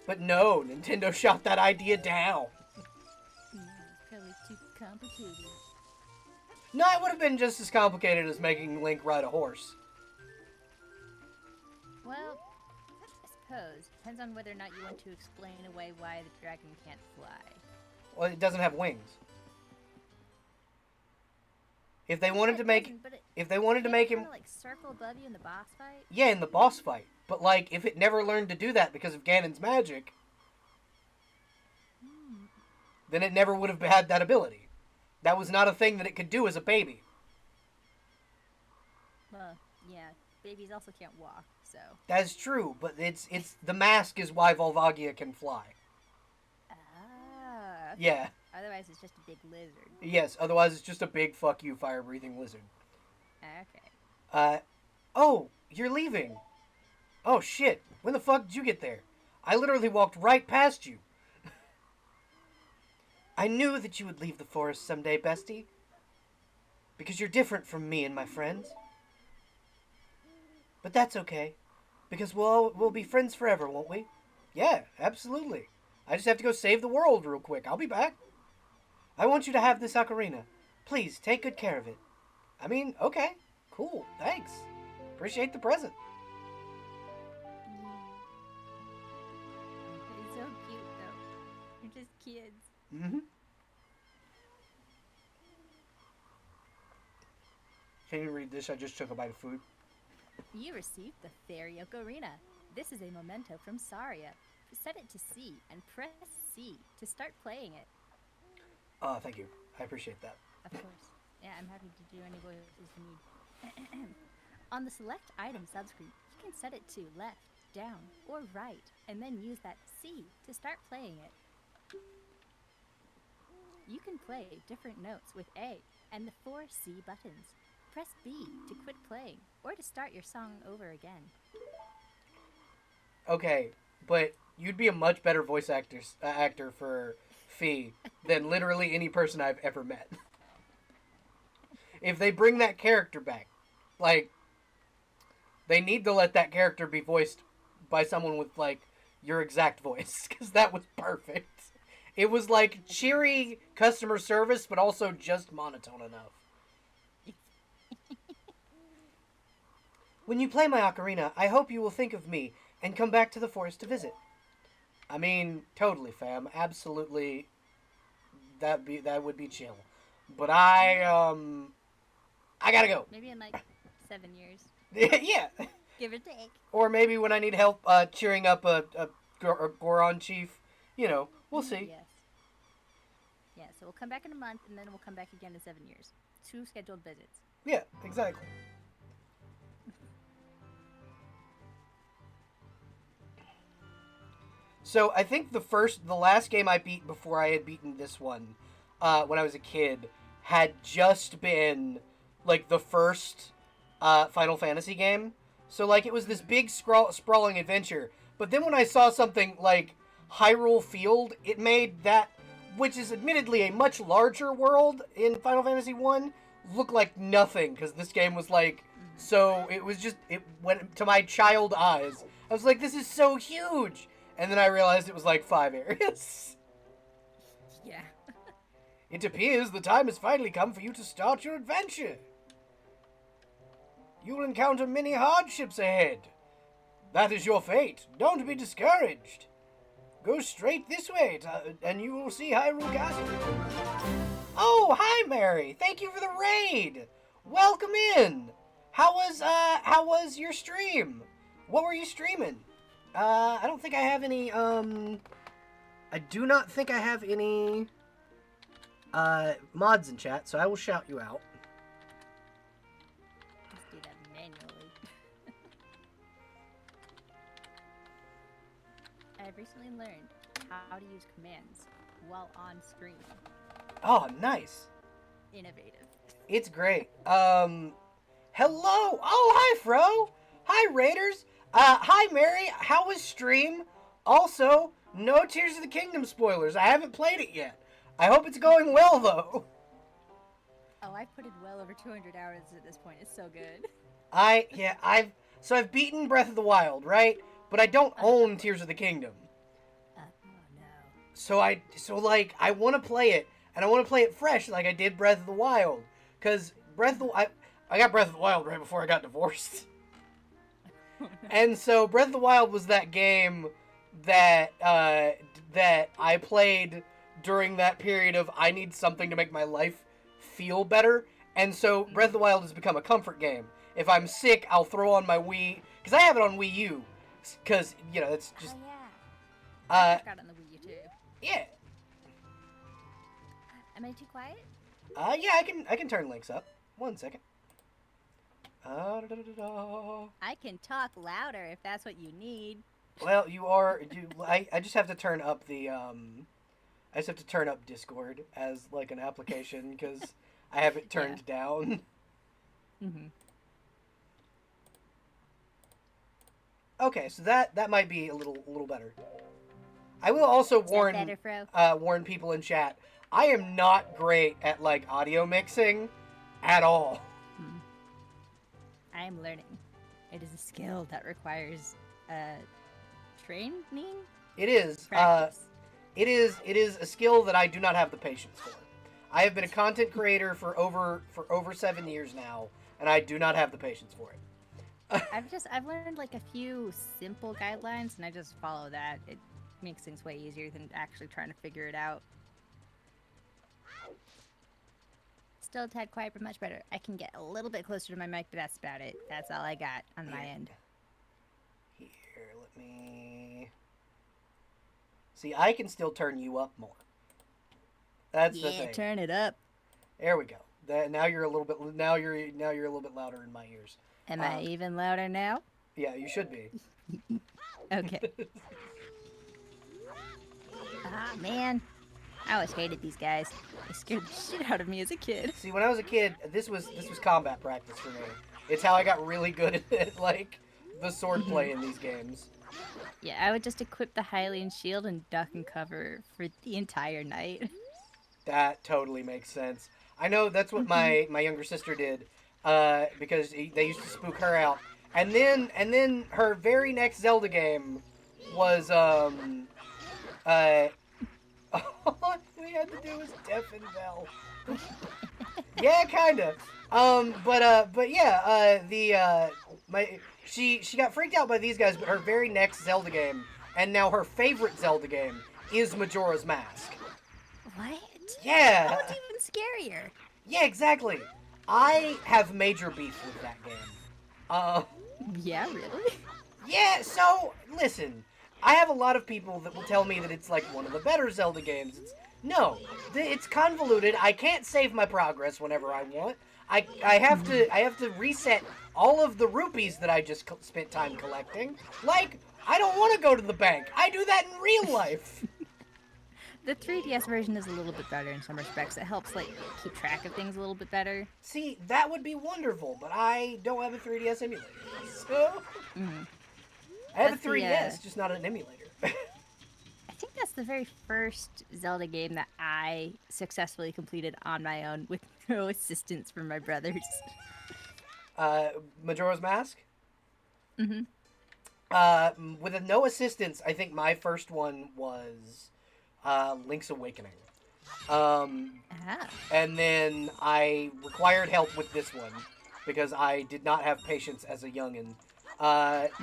But no, Nintendo shot that idea down. It's probably too complicated. No, it would have been just as complicated as making Link ride a horse. Well, I suppose. Depends on whether or not you want to explain away why the dragon can't fly. Well, it doesn't have wings. If they wanted to make, if they wanted to make him, like circle above you in the boss fight. yeah, in the boss fight. But like, if it never learned to do that because of Ganon's magic, then it never would have had that ability. That was not a thing that it could do as a baby. Well, yeah, babies also can't walk, so. That's true, but it's the mask is why Volvagia can fly. Ah. Yeah. Otherwise, it's just a big lizard. Yes, otherwise it's just a big fuck you fire-breathing lizard. Okay. Oh, you're leaving. Oh shit, when the fuck did you get there? I literally walked right past you. I knew that you would leave the forest someday, bestie. Because you're different from me and my friends. But that's okay. Because we'll be friends forever, won't we? Yeah, absolutely. I just have to go save the world real quick. I'll be back. I want you to have this ocarina. Please, take good care of it. I mean, okay. Cool. Thanks. Appreciate the present. It's so cute, though. They're just kids. Mm-hmm. Can you read this? I just took a bite of food. You received the Fairy Ocarina. This is a memento from Saria. Set it to C and press C to start playing it. Oh, thank you. I appreciate that. Of course. Yeah, I'm happy to do any voices you need. On the select item subscreen, you can set it to left, down, or right, and then use that C to start playing it. You can play different notes with A and the 4 C buttons. Press B to quit playing, or to start your song over again. Okay, but you'd be a much better voice actor for Fee than literally any person I've ever met. If they bring that character back, like, they need to let that character be voiced by someone with, like, your exact voice, because that was perfect. It was, like, cheery customer service, but also just monotone enough. When you play my ocarina, I hope you will think of me and come back to the forest to visit. I mean, totally, fam. Absolutely. That would be chill. But I gotta go. Maybe in like 7 years. Yeah. Give or take. Or maybe when I need help cheering up a Goron chief. You know, we'll see. Yes. Yeah, so we'll come back in a month, and then we'll come back again in 7 years. 2 scheduled visits. Yeah, exactly. So I think the last game I beat before I had beaten this one, when I was a kid, had just been like the first Final Fantasy game. So like it was this big sprawling adventure. But then when I saw something like Hyrule Field, it made that, which is admittedly a much larger world in Final Fantasy 1, look like nothing, because this game was like, so it went to my child eyes. I was like, this is so huge. And then I realized it was like 5 areas. Yeah. It appears the time has finally come for you to start your adventure. You will encounter many hardships ahead. That is your fate. Don't be discouraged. Go straight this way, and you will see Hyrule Castle. Oh, hi, Mary. Thank you for the raid. Welcome in. How was your stream? What were you streaming? I don't think I have any, I do not think I have any, mods in chat, so I will shout you out. Let's do that manually. I've recently learned how to use commands while on screen. Oh, nice. Innovative. It's great. Hello! Oh, hi, Fro! Hi, Raiders! Hi, Mary! How was stream? Also, no Tears of the Kingdom spoilers. I haven't played it yet. I hope it's going well, though. Oh, I've put in well over 200 hours at this point. It's so good. I've beaten Breath of the Wild, right? But I don't own Tears of the Kingdom. Oh, no. So I want to play it, and I want to play it fresh like I did Breath of the Wild. Because I got Breath of the Wild right before I got divorced. And so Breath of the Wild was that game that I played during that period of I need something to make my life feel better. And so Breath of the Wild has become a comfort game. If I'm sick, I'll throw on my Wii, because I have it on Wii U, because, you know, it's just... Oh, yeah. I got it on the Wii U, too. Yeah. Am I too quiet? Yeah, I can turn links up. 1 second. I can talk louder if that's what you need. Well, I just have to turn up the, I just have to turn up Discord as, like, an application, because I have it turned down. Mm-hmm. Okay, so that might be a little better. I will also warn people in chat. I am not great at, like, audio mixing at all. I am learning. It is a skill that requires training. It is. Practice. It is a skill that I do not have the patience for. I have been a content creator for over 7 years now, and I do not have the patience for it. I've learned like a few simple guidelines, and I just follow that. It makes things way easier than actually trying to figure it out. Still a tad quiet, but much better. I can get a little bit closer to my mic, but that's about it. That's all I got on my end. Here, let me... See, I can still turn you up more. That's the thing. Yeah, turn it up. There we go. Now you're a little bit. Now you're a little bit louder in my ears. Am I even louder now? Yeah, you should be. Okay. Ah, man. I always hated these guys. They scared the shit out of me as a kid. See, when I was a kid, this was combat practice for me. It's how I got really good at it, like the swordplay in these games. Yeah, I would just equip the Hylian shield and duck and cover for the entire night. That totally makes sense. I know that's what my younger sister did, because they used to spook her out. And then her very next Zelda game was All we had to do was deafen Bell. Yeah, kinda. She got freaked out by these guys, but her very next Zelda game, and now her favorite Zelda game, is Majora's Mask. What? Yeah. That one's even scarier. Yeah, exactly. I have major beef with that game. Yeah, really? Yeah, so, listen. I have a lot of people that will tell me that it's like one of the better Zelda games. No, it's convoluted. I can't save my progress whenever I want. I have to reset all of the rupees that I just spent time collecting. Like, I don't want to go to the bank. I do that in real life. The 3DS version is a little bit better in some respects. It helps, like, keep track of things a little bit better. See, that would be wonderful, but I don't have a 3DS emulator. So, I have a 3DS, just not an emulator. I think that's the very first Zelda game that I successfully completed on my own with no assistance from my brothers. Majora's Mask? Mm-hmm. With no assistance, I think my first one was Link's Awakening. And then I required help with this one because I did not have patience as a youngin'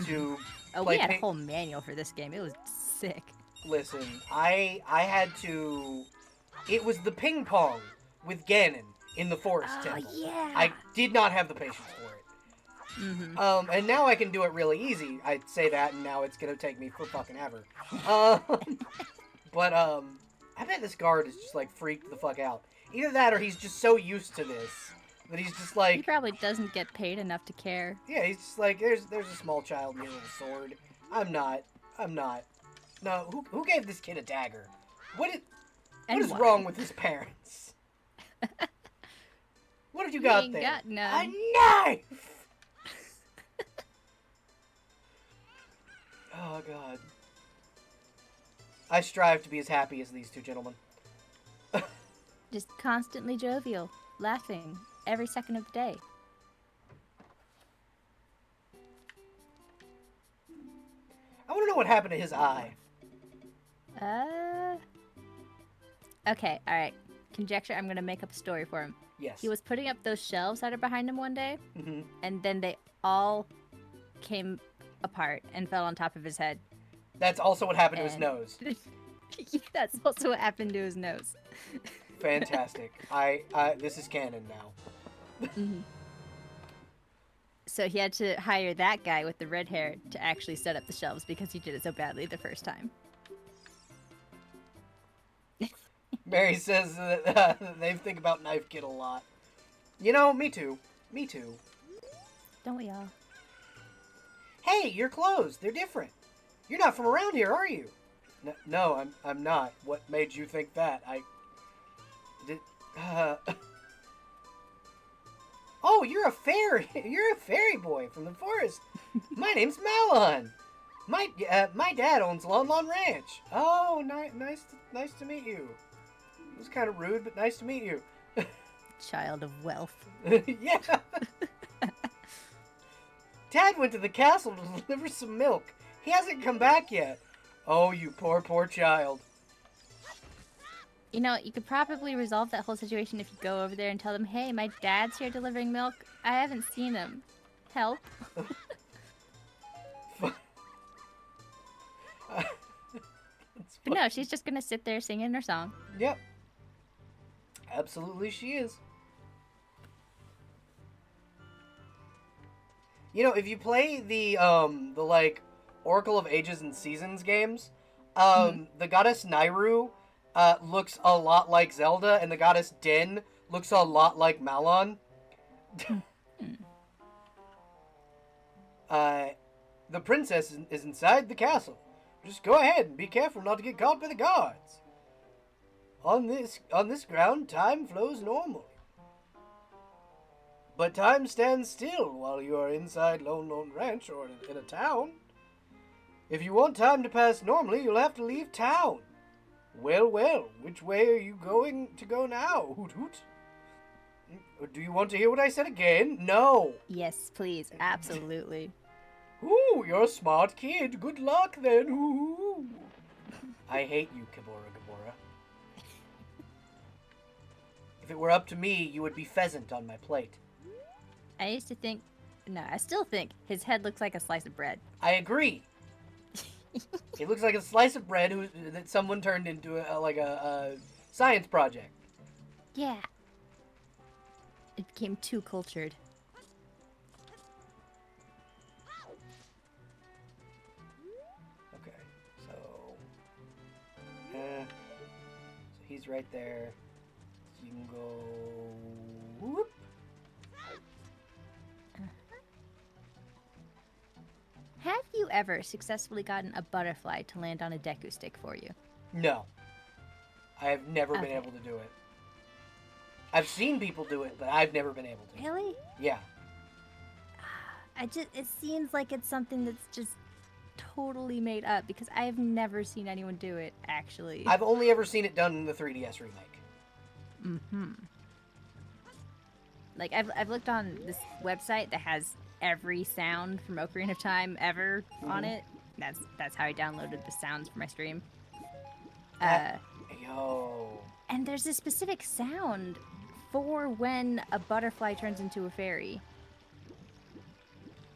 to play. We had a whole manual for this game. It was sick. Listen, I had to... It was the ping pong with Ganon in the forest temple. Yeah. I did not have the patience for it. Mm-hmm. And now I can do it really easy. I say that, and now it's gonna take me for fucking ever. But I bet this guard is just like freaked the fuck out. Either that, or he's just so used to this that he's just like... He probably doesn't get paid enough to care. Yeah, he's just like, there's a small child wielding a sword. I'm not. No, who gave this kid a dagger? What is wrong with his parents? What have you got ain't there? Got none. A knife! Oh, God. I strive to be as happy as these two gentlemen. Just constantly jovial, laughing every second of the day. I want to know what happened to his eye. Okay, alright. Conjecture, I'm gonna make up a story for him. Yes. He was putting up those shelves that are behind him one day, and then they all came apart and fell on top of his head. That's also what happened to his nose. That's also what happened to his nose. Fantastic. This is canon now. So he had to hire that guy with the red hair to actually set up the shelves because he did it so badly the first time. Mary says that they think about Knife Kid a lot. You know, me too. Me too. Don't we all? Hey, your clothes. They're different. You're not from around here, are you? No, I'm not. What made you think that? Oh, you're a fairy. You're a fairy boy from the forest. My name's Malon. My dad owns Lon Lon Ranch. Oh, nice to meet you. It was kind of rude, but nice to meet you. Child of wealth. Yeah. Dad went to the castle to deliver some milk. He hasn't come back yet. Oh, you poor child. You know, you could probably resolve that whole situation if you go over there and tell them, hey, my dad's here delivering milk. I haven't seen him. Help. It's But no, she's just gonna sit there singing her song. Yep. Absolutely she is. You know, if you play the like Oracle of Ages and Seasons games, Mhm. the goddess Nairu looks a lot like Zelda, and the goddess Din looks a lot like Malon. Mhm. Uh, the princess is inside the castle. Just go ahead and be careful not to get caught by the guards. On this ground, time flows normally. But time stands still while you are inside Lone Lone Ranch or in a town. If you want time to pass normally, you'll have to leave town. Well, well, which way are you going to go now, Hoot Hoot? Do you want to hear what I said again? No. Yes, please. Absolutely. Ooh, you're a smart kid. Good luck then. Ooh. I hate you, Kibora Gabora. If it were up to me, you would be pheasant on my plate. I used to think, no, I still think his head looks like a slice of bread. I agree. It looks like a slice of bread that someone turned into a science project. Yeah. It became too cultured. Okay, so he's right there. So you can go. Whoop. Have you ever successfully gotten a butterfly to land on a Deku stick for you? No, I have never been Okay. able to do it. I've seen people do it, but I've never been able to. Really? Yeah. It seems like it's something that's just totally made up because I've never seen anyone do it actually. I've only ever seen it done in the 3DS remake. Mm-hmm. Like I've looked on this website that has every sound from Ocarina of Time ever on it. That's how I downloaded the sounds for my stream. That, yo. And there's a specific sound for when a butterfly turns into a fairy.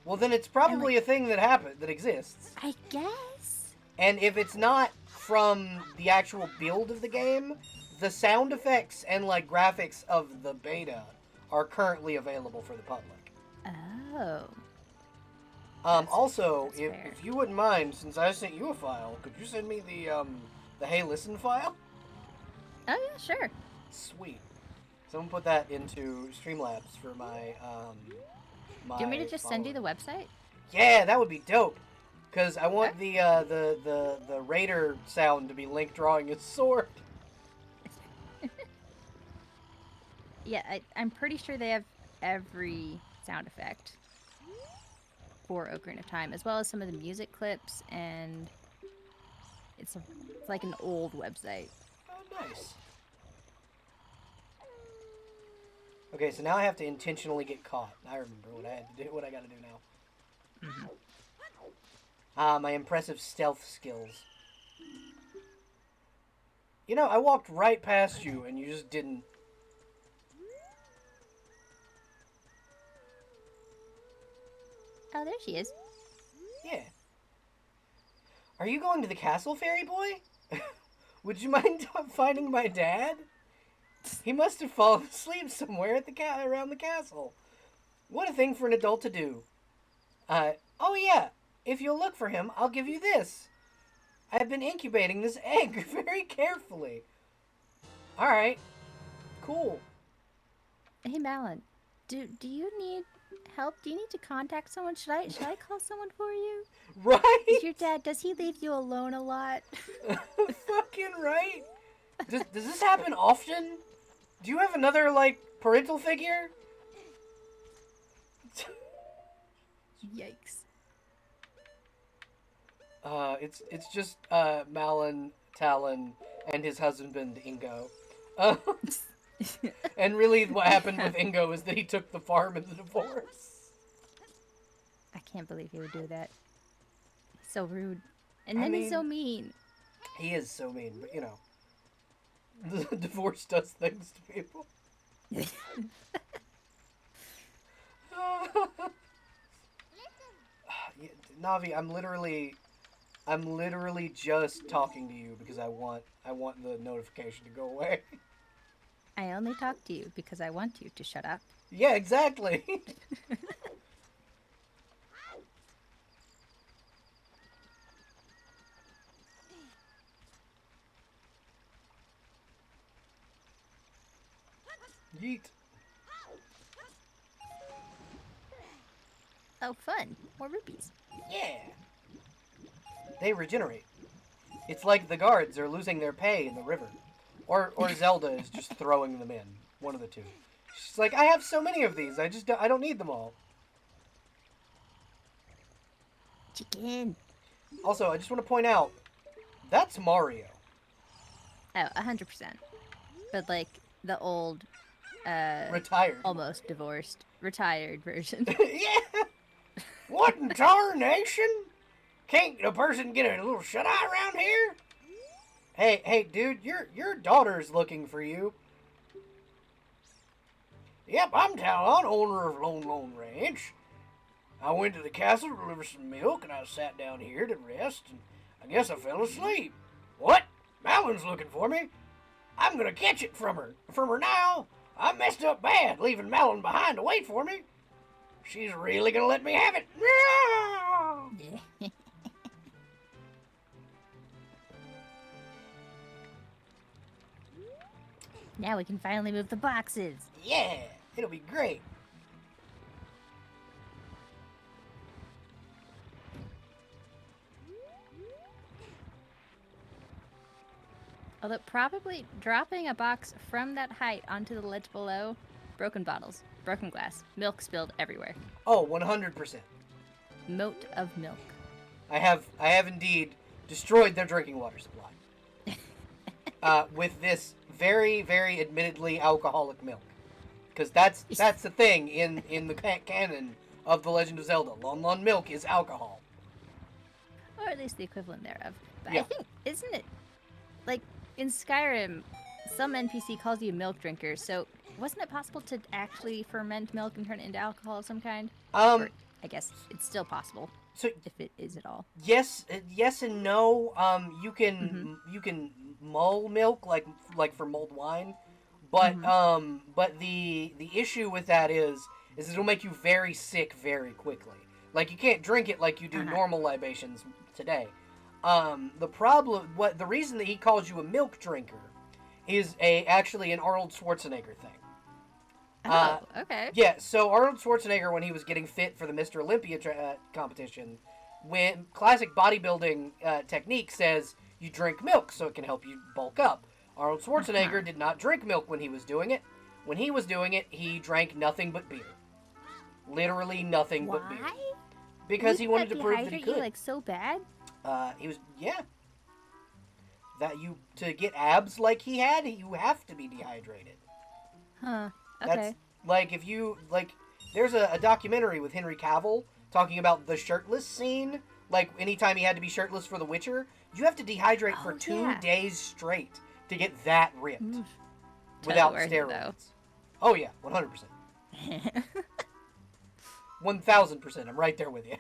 Well, then it's And probably like, a thing that exists. I guess. And if it's not from the actual build of the game, the sound effects and like graphics of the beta are currently available for the public. Oh. That's Also, fair. if you wouldn't mind, since I sent you a file, could you send me the Hey Listen file? Oh yeah, sure. Sweet. Someone put that into Streamlabs for my my. Do you want me to just send you the follower. website? Yeah, that would be dope. Cause I want the raider sound to be Link drawing his sword. Yeah, I'm pretty sure they have every sound effect for Ocarina of Time, as well as some of the music clips, and it's like an old website. Oh, nice. Okay, so now I have to intentionally get caught. I remember what I had to do. What I got to do now. My impressive stealth skills. You know, I walked right past you, and you just didn't. Oh, there she is. Yeah. Are you going to the castle, fairy boy? Would you mind finding my dad? He must have fallen asleep somewhere at around the castle. What a thing for an adult to do. Oh yeah. If you'll look for him, I'll give you this. I've been incubating this egg very carefully. All right. Cool. Hey, Malin, do you need help? Do you need to contact someone? Should I call someone for you? Right? Is your dad? Does he leave you alone a lot? Fucking right. Does this happen often? Do you have another like parental figure? Yikes. It's just Malin, Talon, and his husband Ingo. And really, what happened with Ingo is that he took the farm in the divorce. I can't believe he would do that. He's so rude. And then he's so mean. He is so mean, but you know. Divorce does things to people. Navi, I'm literally just talking to you because I want the notification to go away. I only talk to you because I want you to shut up. Yeah, exactly. Yeet. Oh, fun. More rupees. Yeah. They regenerate. It's like the guards are losing their pay in the river. Or Zelda is just throwing them in. One of the two. She's like, I have so many of these. I don't need them all. Chicken. Also, I just want to point out, that's Mario. Oh, 100%. But like the old, Retired. almost divorced, retired version. Yeah. What in tarnation? Can't a person get a little shut eye around here? Hey, dude, your daughter's looking for you. Yep, I'm Talon, owner of Lone Lone Ranch. I went to the castle to deliver some milk, and I sat down here to rest, and I guess I fell asleep. What? Malon's looking for me? I'm gonna catch it from her now. I messed up bad, leaving Malon behind to wait for me. She's really gonna let me have it. Now we can finally move the boxes. Yeah, it'll be great. Although probably dropping a box from that height onto the ledge below, broken bottles, broken glass, milk spilled everywhere. Oh, 100%. Moat of milk. I have indeed destroyed their drinking water supply. With this very, very admittedly alcoholic milk. Because that's the thing in the canon of The Legend of Zelda. Lon Lon milk is alcohol. Or at least the equivalent thereof. But Yeah. I think, isn't it, like, in Skyrim, some NPC calls you a milk drinker, so wasn't it possible to actually ferment milk and turn it into alcohol of some kind? Or, I guess it's still possible, so if it is at all. yes and no. You can mull milk like for mulled wine, but but the issue with that is it'll make you very sick very quickly. Like, you can't drink it like you do normal libations today. The reason that he calls you a milk drinker is actually an Arnold Schwarzenegger thing. Oh, okay. Yeah, so Arnold Schwarzenegger, when he was getting fit for the Mr. Olympia competition, when classic bodybuilding technique says you drink milk so it can help you bulk up. Arnold Schwarzenegger did not drink milk when he was doing it. When he was doing it, he drank nothing but beer. Literally nothing but beer. Why? Because he wanted to prove that he dehydrate could. You, like, so bad? He was, yeah. To get abs like he had, you have to be dehydrated. Huh. Okay. That's, like, if you, like, there's a documentary with Henry Cavill talking about the shirtless scene. Like, anytime he had to be shirtless for The Witcher, you have to dehydrate for 2 days straight to get that ripped. Without steroids. Oh, yeah, 100%. 1000%. I'm right there with you.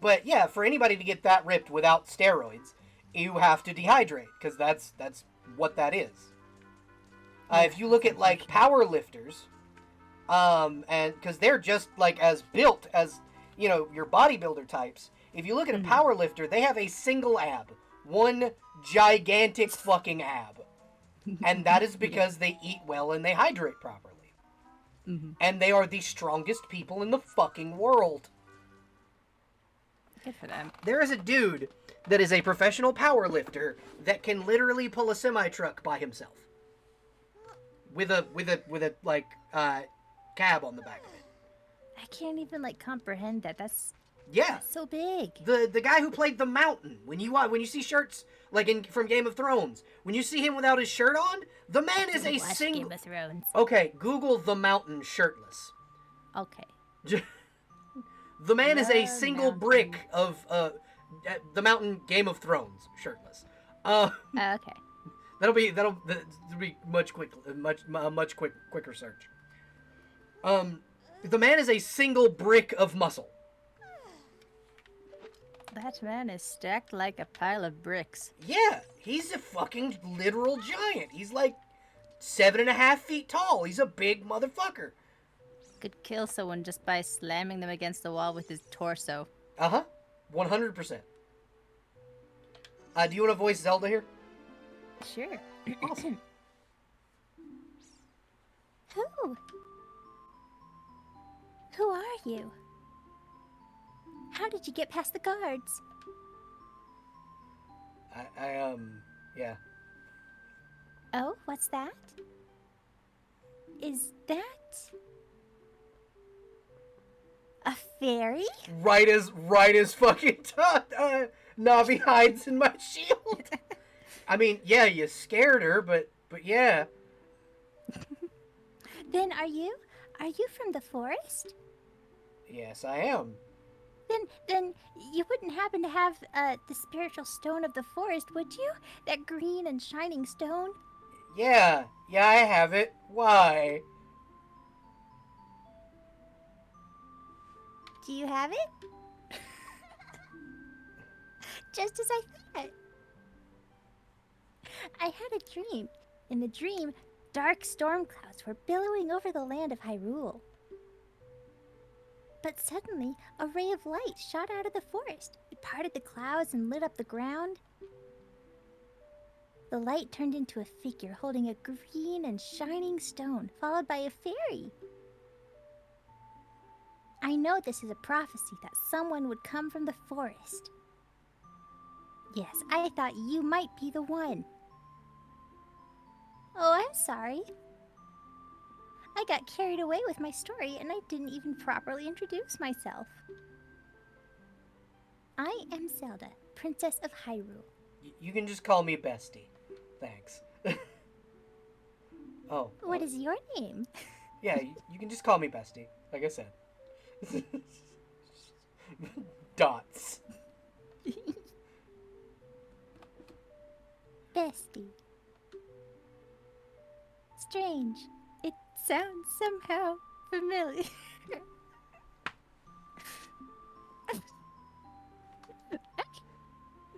But yeah, for anybody to get that ripped without steroids, you have to dehydrate, because that's what that is. If you look at, like, power lifters, and because they're just, like, as built as, you know, your bodybuilder types. If you look at a power lifter, they have a single ab. One gigantic fucking ab. And that is because they eat well and they hydrate properly. And they are the strongest people in the fucking world. Good for them. There is a dude that is a professional power lifter that can literally pull a semi-truck by himself. With a like cab on the back of it. I can't even, like, comprehend that. That's so big. The guy who played the Mountain. When you see shirts like from Game of Thrones, when you see him without his shirt on, the man is a single. Game of Thrones. Okay, Google the Mountain shirtless. Okay. The man is a single brick of the Mountain Game of Thrones shirtless. Uh, Okay. that'll be much quicker search. The man is a single brick of muscle. That man is stacked like a pile of bricks. Yeah, he's a fucking literal giant. He's like 7.5 feet tall. He's a big motherfucker. Could kill someone just by slamming them against the wall with his torso. 100%. Do you want to voice Zelda here? Sure. Awesome. Who? Who are you? How did you get past the guards? Yeah. Oh, what's that? Is that a fairy? Right as fucking Navi hides in my shield. I mean, yeah, you scared her, but yeah. Then are you from the forest? Yes, I am. Then you wouldn't happen to have the spiritual stone of the forest, would you? That green and shining stone? Yeah, I have it. Why? Do you have it? Just as I thought. I had a dream. In the dream, dark storm clouds were billowing over the land of Hyrule. But suddenly, a ray of light shot out of the forest. It parted the clouds and lit up the ground. The light turned into a figure holding a green and shining stone, followed by a fairy. I know this is a prophecy that someone would come from the forest. Yes, I thought you might be the one. Oh, I'm sorry. I got carried away with my story and I didn't even properly introduce myself. I am Zelda, Princess of Hyrule. You can just call me Bestie. Thanks. Oh. What is your name? Yeah, you can just call me Bestie, like I said. Dots. Bestie. Strange. It sounds somehow familiar.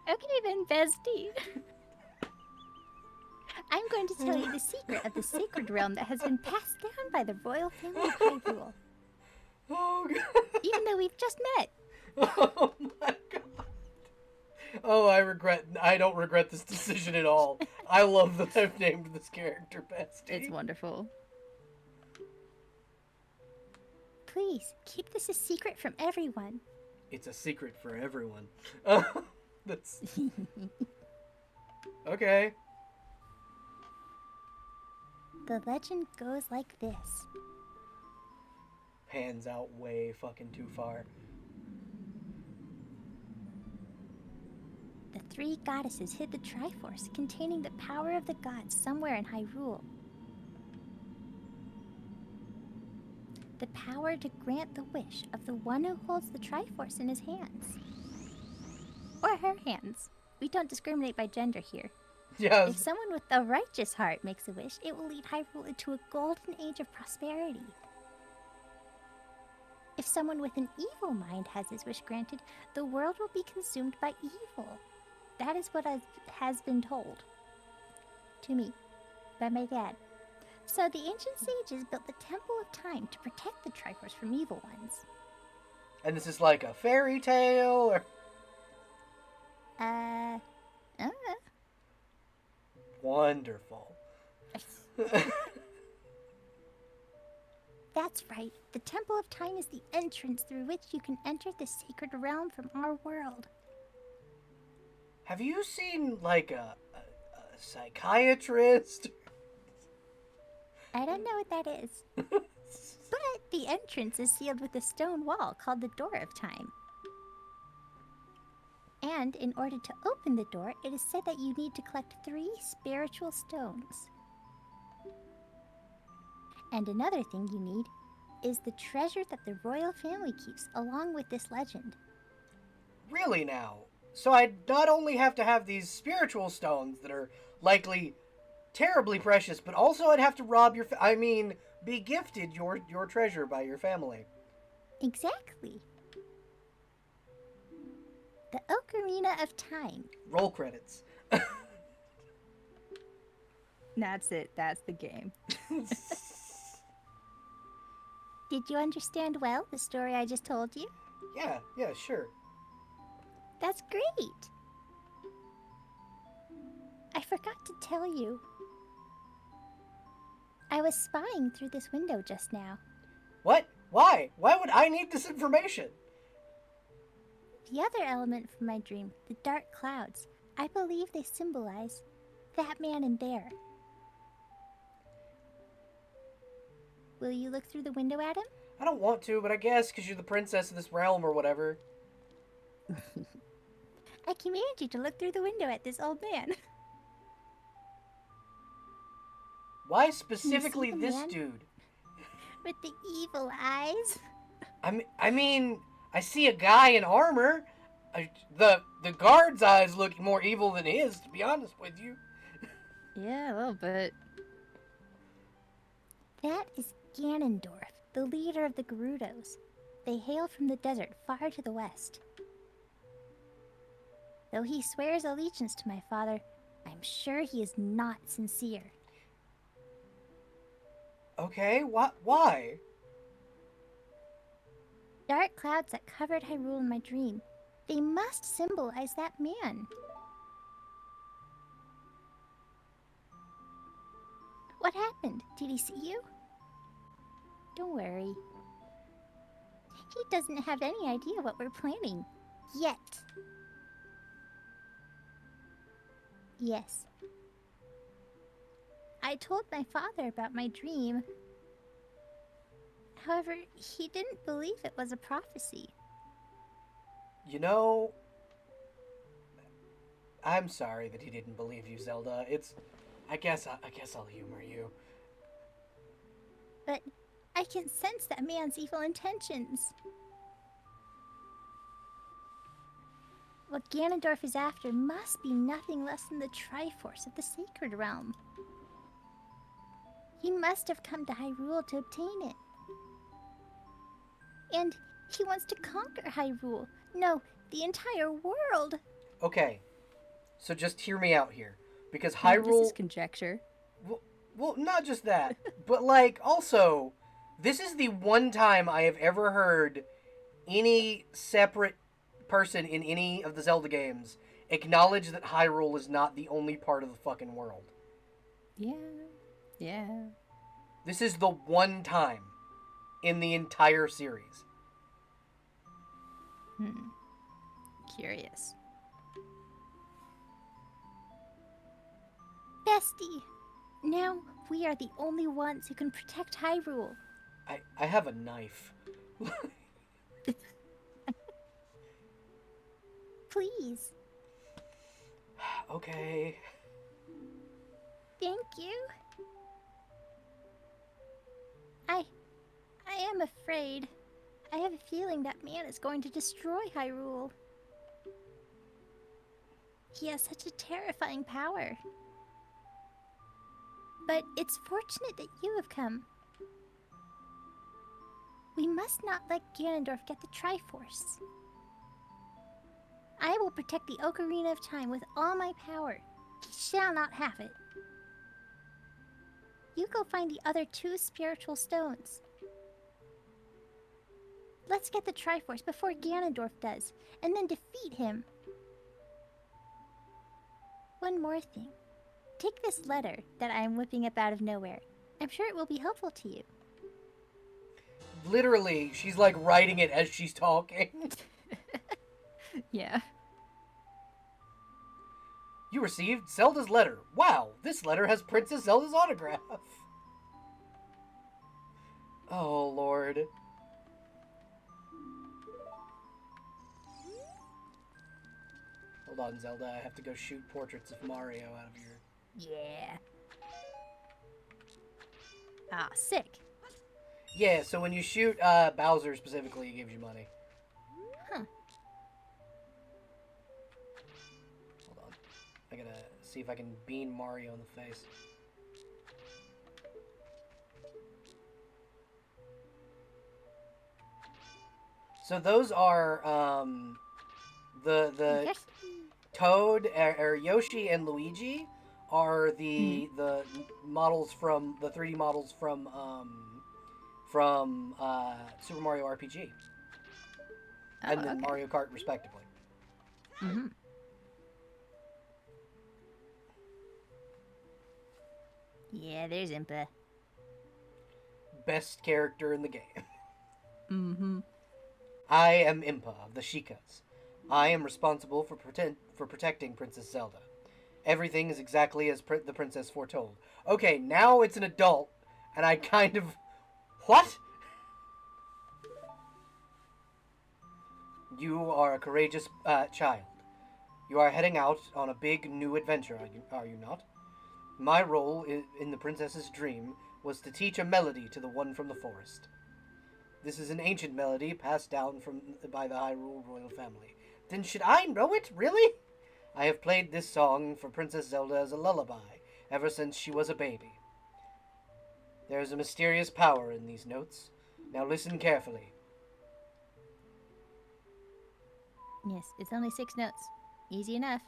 Okay then, Bestie. I'm going to tell you the secret of the sacred realm that has been passed down by the royal family of Hyrule. Oh, God. Even though we've just met. Oh, my God. Oh, I don't regret this decision at all. I love that I've named this character Bestie. It's wonderful. Please, keep this a secret from everyone. It's a secret for everyone. That's... Okay. The legend goes like this. Pans out way fucking too far. The three goddesses hid the Triforce containing the power of the gods somewhere in Hyrule. The power to grant the wish of the one who holds the Triforce in his hands. Or her hands. We don't discriminate by gender here. Yes. If someone with a righteous heart makes a wish, it will lead Hyrule into a golden age of prosperity. If someone with an evil mind has his wish granted, the world will be consumed by evil. That is what has been told to me by my dad. So the ancient sages built the Temple of Time to protect the Triforce from evil ones. And this is like a fairy tale, or... Wonderful. That's right. The Temple of Time is the entrance through which you can enter the sacred realm from our world. Have you seen, like, a psychiatrist? I don't know what that is. But the entrance is sealed with a stone wall called the Door of Time. And in order to open the door, it is said that you need to collect 3 spiritual stones. And another thing you need is the treasure that the royal family keeps along with this legend. Really now? So I not only have to have these spiritual stones that are likely terribly precious, but also I'd have to rob your. I mean, be gifted your treasure by your family. Exactly. The Ocarina of Time. Roll credits. That's it. That's the game. Did you understand well the story I just told you? Yeah, sure. That's great. I forgot to tell you. I was spying through this window just now. What? Why? Why would I need this information? The other element from my dream, the dark clouds, I believe they symbolize that man in there. Will you look through the window at him? I don't want to, but I guess because you're the princess of this realm or whatever. I command you to look through the window at this old man. Why specifically this man? dude? With the evil eyes. I mean, I see a guy in armor. The guard's eyes look more evil than his, to be honest with you. Yeah, a little bit. That is Ganondorf, the leader of the Gerudos. They hail from the desert far to the west. Though he swears allegiance to my father, I'm sure he is not sincere. Okay, why? Dark clouds that covered Hyrule in my dream. They must symbolize that man. What happened? Did he see you? Don't worry. He doesn't have any idea what we're planning. Yet. Yes. I told my father about my dream. However, he didn't believe it was a prophecy. You know, I'm sorry that he didn't believe you, Zelda. I guess I'll humor you. But I can sense that man's evil intentions. What Ganondorf is after must be nothing less than the Triforce of the Sacred Realm. He must have come to Hyrule to obtain it. And he wants to conquer Hyrule. No, the entire world. Okay, so just hear me out here, because No, Hyrule. this is conjecture. Well, not just that, but like also, this is the one time I have ever heard any separate person in any of the Zelda games acknowledge that Hyrule is not the only part of the fucking world. Yeah. This is the one time in the entire series. Curious. Bestie! Now we are the only ones who can protect Hyrule. I have a knife. Please. Okay. Thank you. I am afraid. I have a feeling that man is going to destroy Hyrule. He has such a terrifying power. But it's fortunate that you have come. We must not let Ganondorf get the Triforce. I will protect the Ocarina of Time with all my power. He shall not have it. You go find the other 2 spiritual stones. Let's get the Triforce before Ganondorf does, and then defeat him. One more thing. Take this letter that I am whipping up out of nowhere. I'm sure it will be helpful to you. Literally, she's like writing it as she's talking. Yeah. You received Zelda's letter. Wow, this letter has Princess Zelda's autograph. Oh, Lord. Hold on, Zelda. I have to go shoot portraits of Mario out of your... Yeah. Ah, sick. Yeah, so when you shoot Bowser specifically, it gives you money. Huh. I gotta see if I can bean Mario in the face. So those are the Yes. Toad or Yoshi and Luigi are the models from the 3D models from Super Mario RPG Oh, and then okay. Mario Kart respectively. Mm-hmm. Yeah, there's Impa. Best character in the game. Mm-hmm. I am Impa of the Sheikahs. I am responsible for protecting Princess Zelda. Everything is exactly as the princess foretold. Okay, now it's an adult, and I kind of... What? You are a courageous child. You are heading out on a big new adventure, are you not? My role in the princess's dream was to teach a melody to the one from the forest. This is an ancient melody passed down by the Hyrule royal family. Then should I know it, really? I have played this song for Princess Zelda as a lullaby ever since she was a baby. There is a mysterious power in these notes. Now listen carefully. Yes, it's only 6 notes. Easy enough.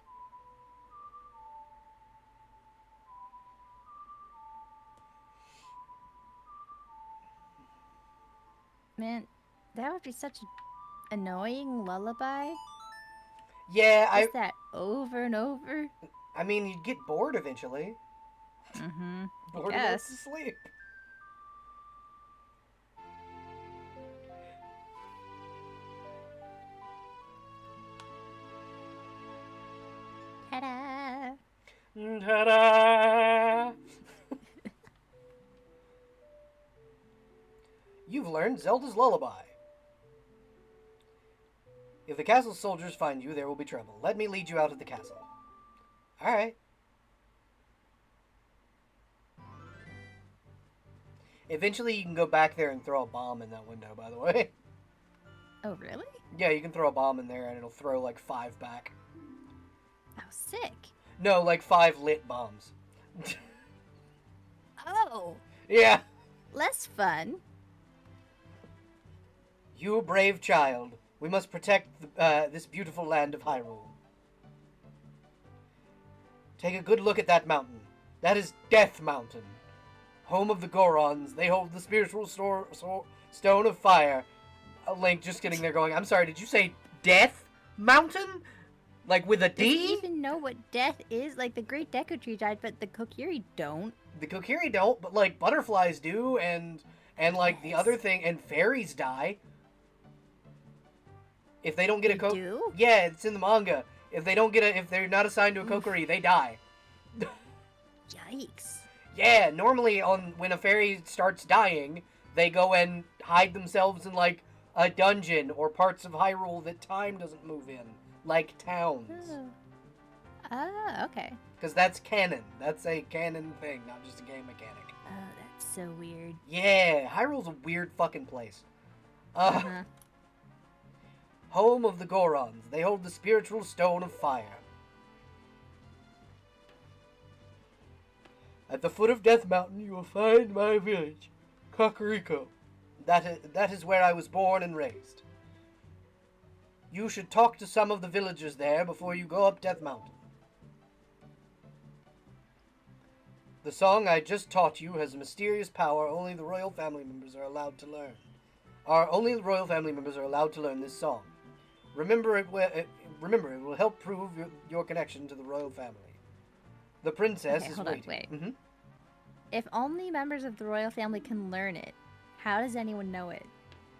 Man, that would be such an annoying lullaby. Yeah, Just that over and over. I mean, you'd get bored eventually. Mm-hmm. I Bored notes to guess. sleep. Ta-da! Ta-da! You've learned Zelda's lullaby. If the castle soldiers find you, there will be trouble. Let me lead you out of the castle. Alright. Eventually, you can go back there and throw a bomb in that window, by the way. Oh, really? Yeah, you can throw a bomb in there and it'll throw like 5 back. Oh, sick. No, like 5 lit bombs. Oh, Yeah. less fun. You brave child. We must protect this beautiful land of Hyrule. Take a good look at that mountain. That is Death Mountain. Home of the Gorons. They hold the spiritual stone of fire. Link just getting there going, I'm sorry, did you say Death Mountain? Like with a Does D? he even know what death is? Like, the Great Deku Tree died, but the Kokiri don't. The Kokiri don't, but like butterflies do, and like the other thing, and fairies die. If they don't get They do? yeah, it's in the manga. If they don't get if they're not assigned to a Kokiri, they die. Yikes. Yeah, normally when a fairy starts dying, they go and hide themselves in like a dungeon or parts of Hyrule that time doesn't move in, like towns. Oh, okay. Because that's canon. That's a canon thing, not just a game mechanic. Oh, that's so weird. Yeah, Hyrule's a weird fucking place. Uh-huh. Home of the Gorons. They hold the spiritual stone of fire. At the foot of Death Mountain, you will find my village, Kakariko. That is where I was born and raised. You should talk to some of the villagers there before you go up Death Mountain. The song I just taught you has a mysterious power only the royal family members are allowed to learn. Only the royal family members are allowed to learn this song. Remember it will help prove your connection to the royal family. The princess is hold waiting. on, wait. Mm-hmm. If only members of the royal family can learn it, how does anyone know it?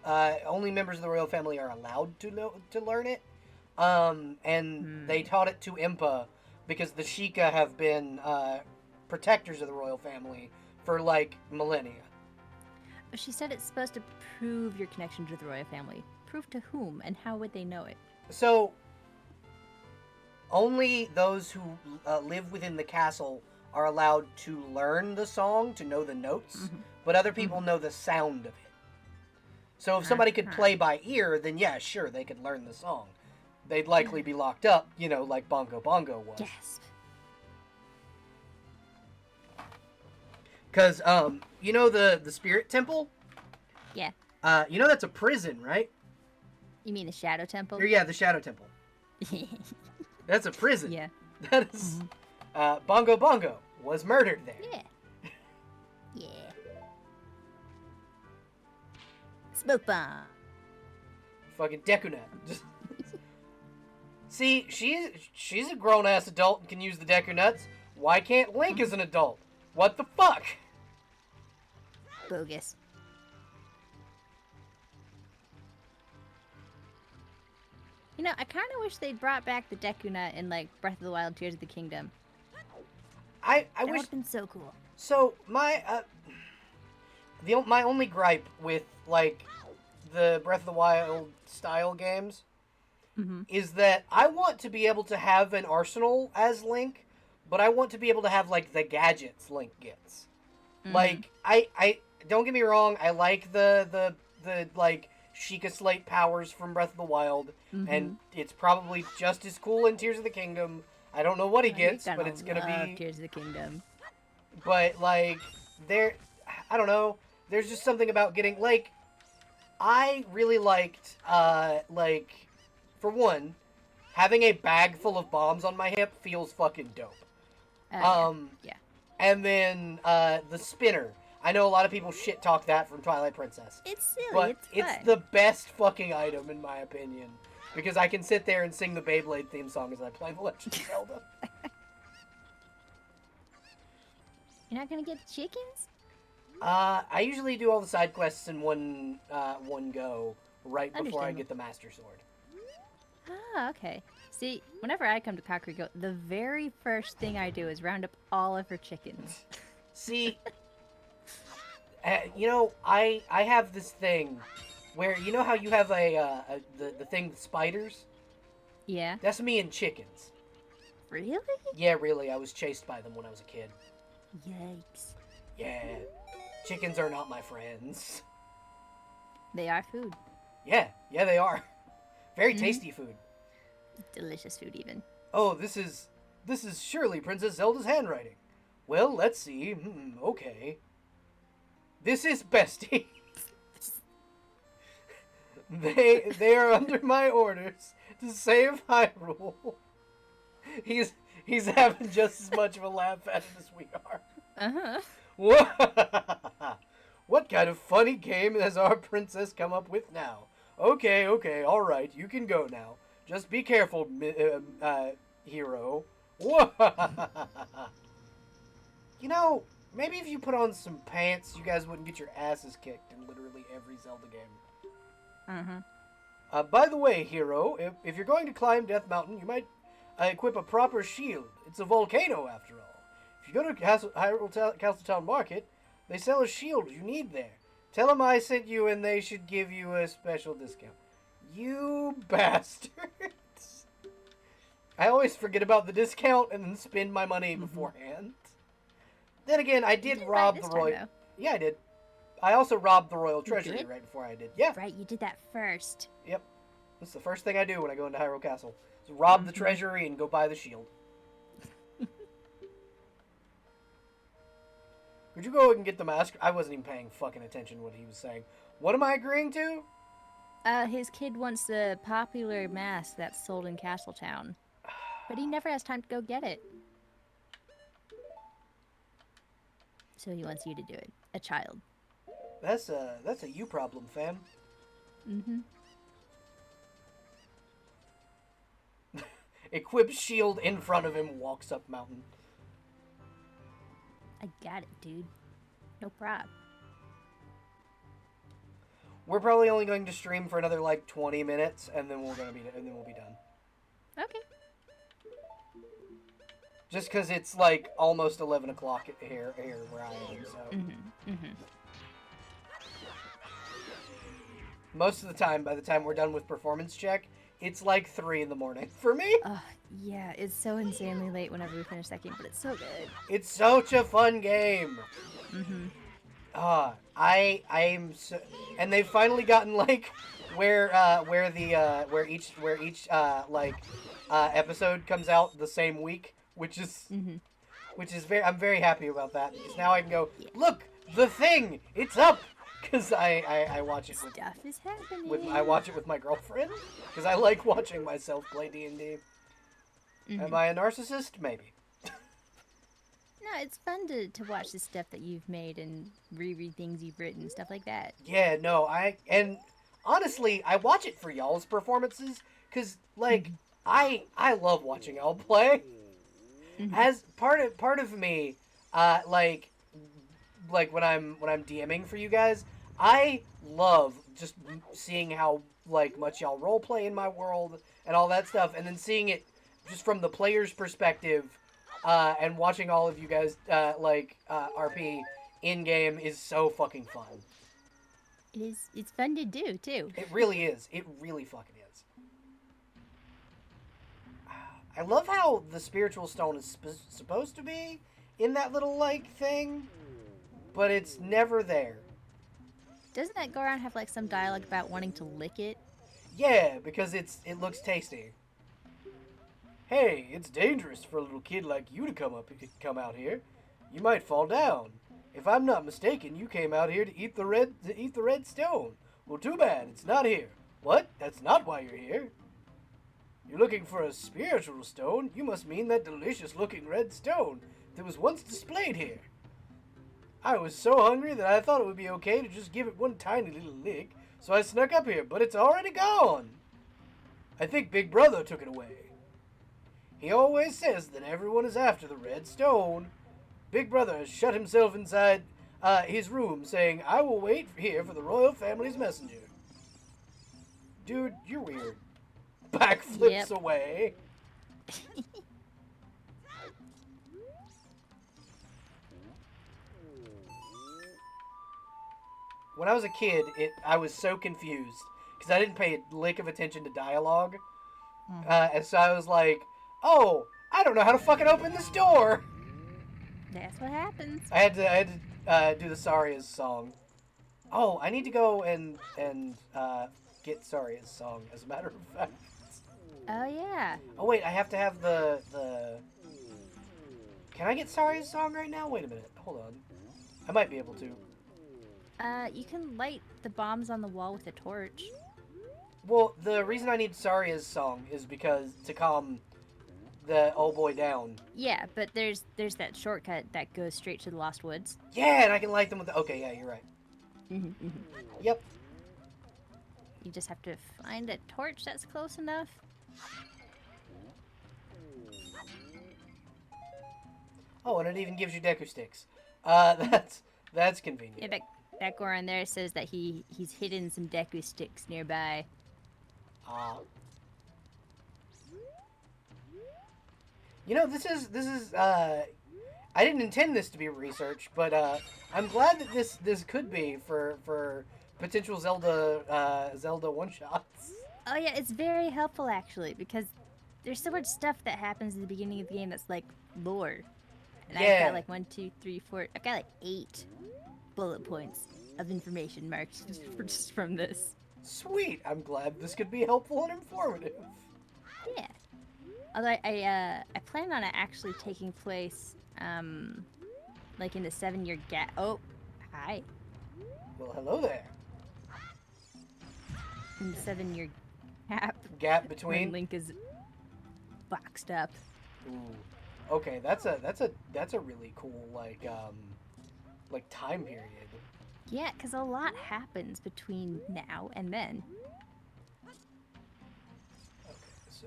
Only members of the royal family are allowed to learn it. And they taught it to Impa because the Sheikah have been protectors of the royal family for like millennia. But she said it's supposed to prove your connection to the royal family. Prove to whom, and how would they know it? So, only those who live within the castle are allowed to learn the song, to know the notes, but other people know the sound of it. So if somebody could play by ear, then yeah, sure, they could learn the song. They'd likely be locked up, like Bongo Bongo was. Yes. Cause you know the spirit temple? Yeah. You know that's a prison, right? You mean the Shadow Temple? Or, yeah, the Shadow Temple. That's a prison. Yeah. That is. Bongo Bongo was murdered there. Yeah. Yeah. Smoke bomb. Fucking Deku Nut. Just. See, she's a grown ass adult and can use the Deku Nuts. Why can't Link as an adult? What the fuck? Bogus. You know, I kind of wish they'd brought back the Deku Nut in, like, Breath of the Wild, Tears of the Kingdom. I That wish. would have been so cool. So my my only gripe with like the Breath of the Wild style games is that I want to be able to have an arsenal as Link, but I want to be able to have like the gadgets Link gets. Like I don't get me wrong, I like the like Sheikah Slate powers from Breath of the Wild, and it's probably just as cool in Tears of the Kingdom. I don't know what he gets, but it's gonna be Tears of the Kingdom. But like I don't know. There's just something about getting like I really liked like for one, having a bag full of bombs on my hip feels fucking dope. Yeah. And then the spinner. I know a lot of people shit talk that from Twilight Princess. It's silly. But it's it's fun. the best fucking item in my opinion. Because I can sit there and sing the Beyblade theme song as I play The Legend of Zelda. You're not gonna get the chickens? I usually do all the side quests in one go right before I Understandable. get the Master Sword. Ah, okay. See, whenever I come to Kakariko, the very first thing I do is round up all of her chickens. See, you know, I have this thing where you know how you have the thing with spiders? Yeah? That's me and chickens. Really? Yeah, really. I was chased by them when I was a kid. Yikes. Yeah, chickens are not my friends. They are food. Yeah, they are. Very tasty food. Delicious food, even. Oh, this is surely Princess Zelda's handwriting. Well, let's see. Okay. This is Bestie. They are under my orders to save Hyrule. He's having just as much of a laugh at it as we are. Uh-huh. What kind of funny game has our princess come up with now? Okay, all right, you can go now. Just be careful, hero. You know, maybe if you put on some pants, you guys wouldn't get your asses kicked in literally every Zelda game. By the way, hero, if you're going to climb Death Mountain, you might equip a proper shield. It's a volcano, after all. If you go to Hyrule Castletown Market, they sell a shield you need there. Tell them I sent you and they should give you a special discount. You bastards. I always forget about the discount and then spend my money beforehand. Then again, I did rob the royal... Yeah, I did. I also robbed the royal treasury right before I did. Yeah. Right, you did that first. Yep. That's the first thing I do when I go into Hyrule Castle. Is rob the treasury and go buy the shield. Could you go and get the mask? I wasn't even paying fucking attention to what he was saying. What am I agreeing to? His kid wants the popular mask that's sold in Castletown. But he never has time to go get it. So he wants you to do it. A child. That's a you problem, fam. Equips shield in front of him, walks up mountain. I got it, dude. No prob. We're probably only going to stream for another like 20 minutes, and then we'll be done. Okay. Just because it's like almost 11 o'clock here where I am, so. Most of the time, by the time we're done with performance check, it's like 3 in the morning for me. Yeah, it's so insanely late whenever we finish that game, but it's so good. It's such a fun game. I'm so, and they've finally gotten like where each episode comes out the same week, which is which is I'm very happy about that because now I can go Yeah. look the thing, it's up, because I watch it Stuff is happening. I watch it with my girlfriend because I like watching myself play D&D. Am I a narcissist? Maybe. No, it's fun to watch the stuff that you've made and reread things you've written, stuff like that. Yeah, no, and honestly, I watch it for y'all's performances because like I love watching y'all play. As part of me, like when I'm DMing for you guys, I love just seeing how like much y'all role play in my world and all that stuff, and then seeing it just from the player's perspective, and watching all of you guys RP in game is so fucking fun. It's fun to do too. It really is. It really fucking is. I love how the spiritual stone is supposed to be in that little like thing, but it's never there. Doesn't that Goron have like some dialogue about wanting to lick it? Yeah, because it looks tasty. Hey, it's dangerous for a little kid like you to come out here. You might fall down. If I'm not mistaken, you came out here to eat the red stone. Well, too bad, it's not here. What? That's not why you're here. You're looking for a spiritual stone? You must mean that delicious-looking red stone that was once displayed here. I was so hungry that I thought it would be okay to just give it one tiny little lick, so I snuck up here, but it's already gone. I think Big Brother took it away. He always says that everyone is after the red stone. Big Brother has shut himself inside his room, saying, I will wait here for the royal family's messenger. Dude, you're weird. Backflips away. When I was a kid, I was so confused because I didn't pay a lick of attention to dialogue. And so I was like, oh, I don't know how to fucking open this door. That's what happens. I had to do the Saria's song. Oh, I need to go and get Saria's song, as a matter of fact. Oh, yeah. Oh, wait, I have to have the... Can I get Saria's song right now? Wait a minute. Hold on. I might be able to. You can light the bombs on the wall with a torch. Well, the reason I need Saria's song is because to calm the old boy down. Yeah, but there's that shortcut that goes straight to the Lost Woods. Yeah, and I can light them with the... Okay, yeah, you're right. Yep. You just have to find a torch that's close enough. Oh, and it even gives you Deku sticks. That's convenient. Yeah, that Goron there says that he's hidden some Deku sticks nearby. You know, this is I didn't intend this to be research, but I'm glad that this could be for potential Zelda one-shots. Oh yeah, it's very helpful actually, because there's so much stuff that happens at the beginning of the game that's like lore. And Yeah. I've got like 1, 2, 3, 4, I've got like 8 bullet points of information marked just from this. Sweet, I'm glad this could be helpful and informative. Yeah. Although I plan on it actually taking place, like in the 7-year gap. Oh, hi. Well, hello there. In the 7-year gap. Gap When between. Link is boxed up. Ooh. Okay, that's a really cool like time period. Yeah, because a lot happens between now and then. Okay, so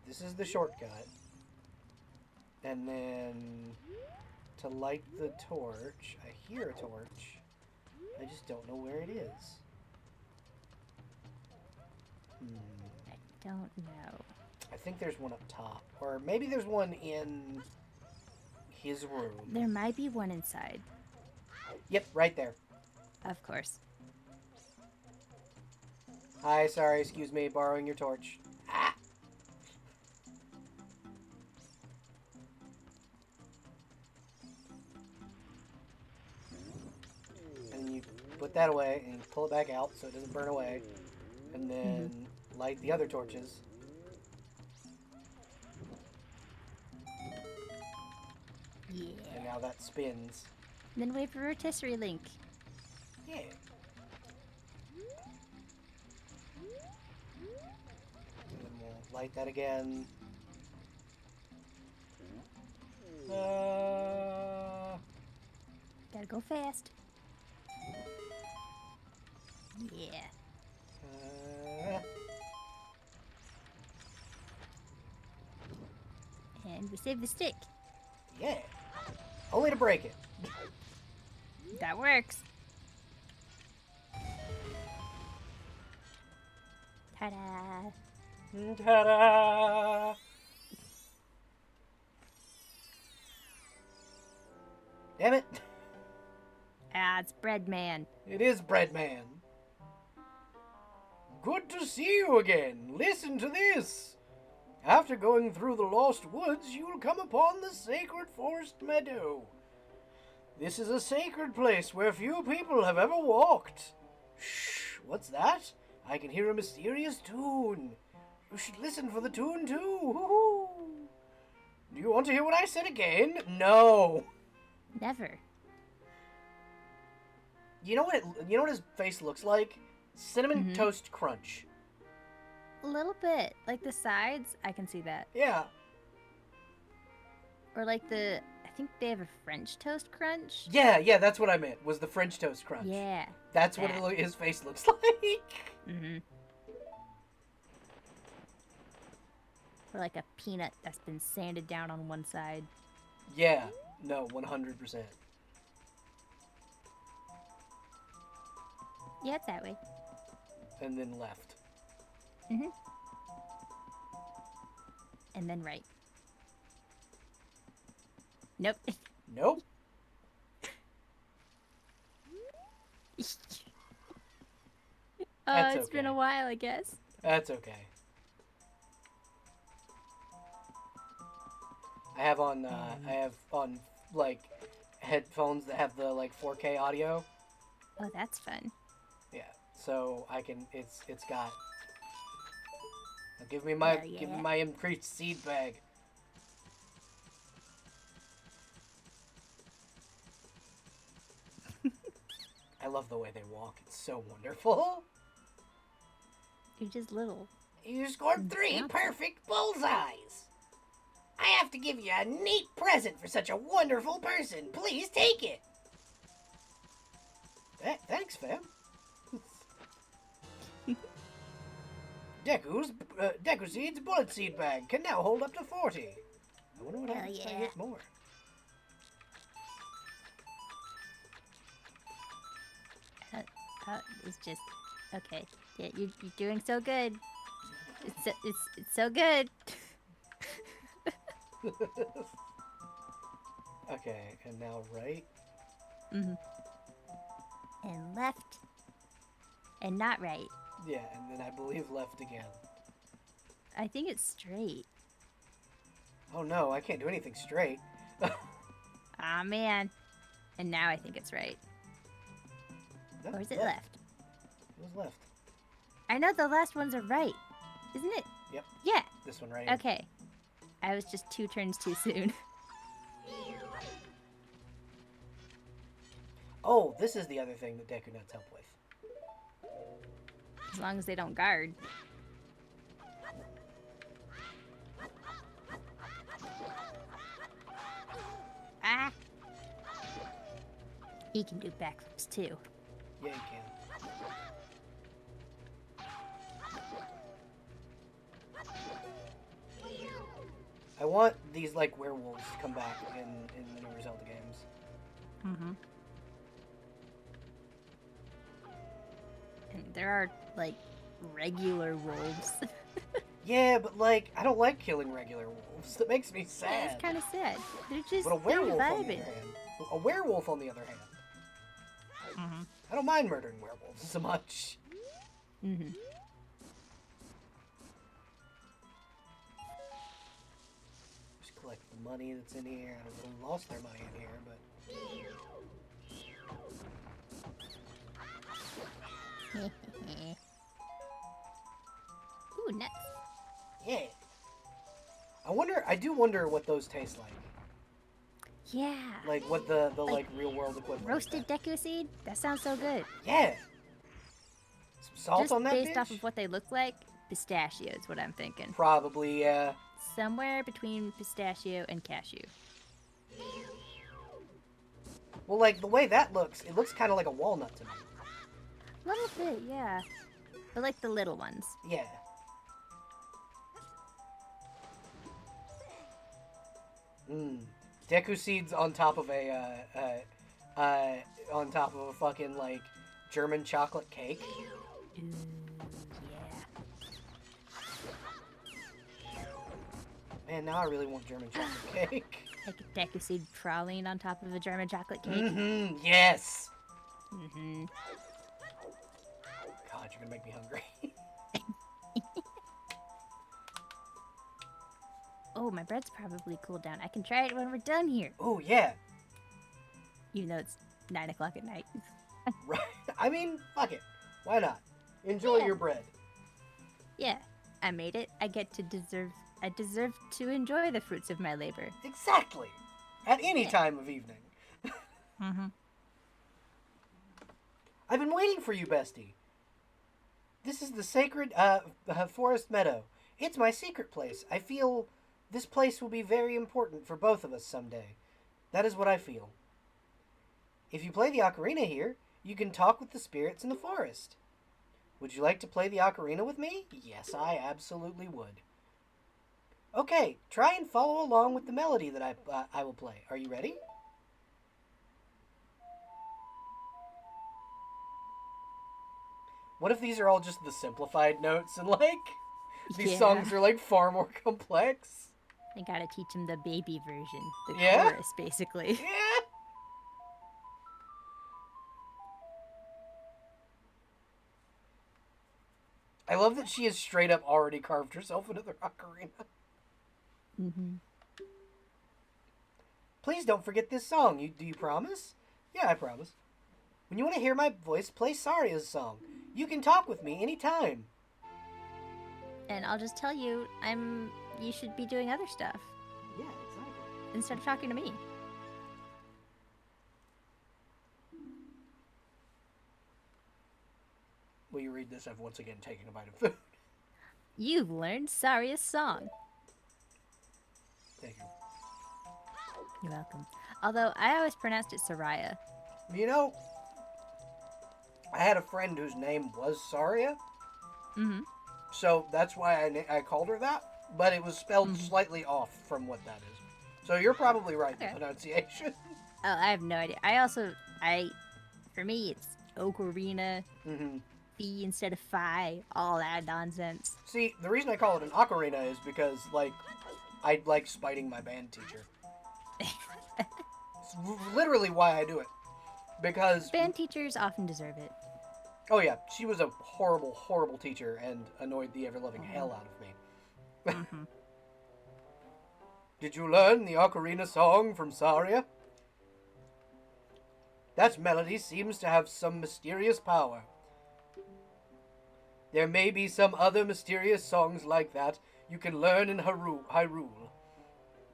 this is the shortcut. And then to light the torch, I hear a torch. I just don't know where it is. I don't know. I think there's one up top. Or maybe there's one in his room. There might be one inside. Yep, right there. Of course. Hi, sorry, excuse me, borrowing your torch. Ah! And you put that away, and you pull it back out so it doesn't burn away. And then light the other torches. Yeah. And now that spins. And then wait for rotisserie link. Yeah. And then we'll light that again. Gotta go fast. Yeah. And we save the stick. Yeah. Only to break it. That works. Ta-da! Ta-da! Damn it. Ah, it's Bread Man. It is Bread Man. Good to see you again. Listen to this. After going through the lost woods, you'll come upon the sacred forest meadow. This is a sacred place where few people have ever walked. Shh, what's that? I can hear a mysterious tune. You should listen for the tune too. Hoo-hoo. Do you want to hear what I said again? No. Never. You know what his face looks like? Cinnamon Toast Crunch. A little bit. Like the sides, I can see that. Yeah. Or like I think they have a French toast crunch. Yeah, that's what I meant. Was the French Toast Crunch. Yeah. That's what his face looks like. Or like a peanut that's been sanded down on one side. Yeah. No, 100%. Yeah, it's that way. And then left. And then right. Nope. Nope. It's been a while, I guess. That's okay. I have on like headphones that have the like 4K audio. Oh, that's fun. Yeah. So I can it's got give me my increased seed bag. I love the way they walk. It's so wonderful. You're just little. You scored 3 perfect bullseyes. I have to give you a neat present for such a wonderful person. Please take it. Thanks, fam. Deku Seed's bullet seed bag can now hold up to 40. I wonder what happens if I hit more. It's just okay. Yeah, you're doing so good. It's so good. Okay, and now right. And left. And not right. Yeah, and then I believe left again. I think it's straight. Oh no, I can't do anything straight. Ah, man. And now I think it's right. No, Or is it left? It was left. I know the last ones are right. Isn't it? Yep. Yeah. This one right here. Okay. I was just 2 turns too soon. Oh, this is the other thing that Deku Nuts help with. As long as they don't guard. Ah! He can do backflips too. Yeah, you can. I want these, like, werewolves to come back in the newer Zelda games. And there are, like, regular wolves. Yeah, but, like, I don't like killing regular wolves. That makes me sad. Yeah, it's kind of sad. They're just But a werewolf, on the vibing. other hand. A werewolf, on the other hand. I don't mind murdering werewolves so much. Just collect the money that's in here. I don't know who lost their money in here, but... Ooh, nuts. Yeah. I do wonder what those taste like. Yeah. Like what the like real world equivalent. Roasted Deku seed? That sounds so good. Yeah. Some salt Just on that based bitch? off of what they look like, pistachio is what I'm thinking. Probably, yeah. Somewhere between pistachio and cashew. Well, like the way that looks, it looks kind of like a walnut to me. A little bit, yeah. But like the little ones. Yeah. Deku seeds on top of on top of a fucking like German chocolate cake. Ooh, yeah. Man, now I really want German chocolate cake. Like a Deku seed praline on top of a German chocolate cake. Mm-hmm. Yes. Mm-hmm. God, you're gonna make me hungry. Oh, my bread's probably cooled down. I can try it when we're done here. Oh yeah. Even though it's 9 o'clock at night. Right. I mean, fuck it. Why not? Enjoy Yeah. your bread. Yeah, I made it. I deserve to enjoy the fruits of my labor. Exactly. At any Yeah. time of evening. Mm-hmm. I've been waiting for you, bestie. This is the sacred forest meadow. It's my secret place. I feel this place will be very important for both of us someday. That is what I feel. If you play the ocarina here, you can talk with the spirits in the forest. Would you like to play the ocarina with me? Yes, I absolutely would. Okay, try and follow along with the melody that I will play. Are you ready? What if these are all just the simplified notes and like these Yeah. songs are like far more complex? I gotta teach him the baby version. The Yeah? chorus, basically. Yeah. I love that she has straight up already carved herself into the ocarina. Mm-hmm. Please don't forget this song. Do you promise? Yeah, I promise. When you want to hear my voice, play Saria's song. You can talk with me anytime. And I'll just tell you, you should be doing other stuff Yeah, exactly. instead of talking to me. Will you read this? I've once again taken a bite of food. You've learned Saria's song. Thank you. You're welcome. Although I always pronounced it Saraya. You know, I had a friend whose name was Saria, Mm-hmm. so that's why I called her that, but it was spelled slightly off from what that is. So you're probably right in Okay. the pronunciation. Oh, I have no idea. For me, it's Ocarina, Mm-hmm. Fee instead of Phi, all that nonsense. See, the reason I call it an ocarina is because, like, I like spiting my band teacher. It's literally why I do it. Because, Band teachers often deserve it. oh yeah, she was a horrible, horrible teacher and annoyed the ever-loving hell out of me. Mm-hmm. Did you learn the ocarina song from Saria? That melody seems to have some mysterious power. There may be some other mysterious songs like that you can learn in Hyrule.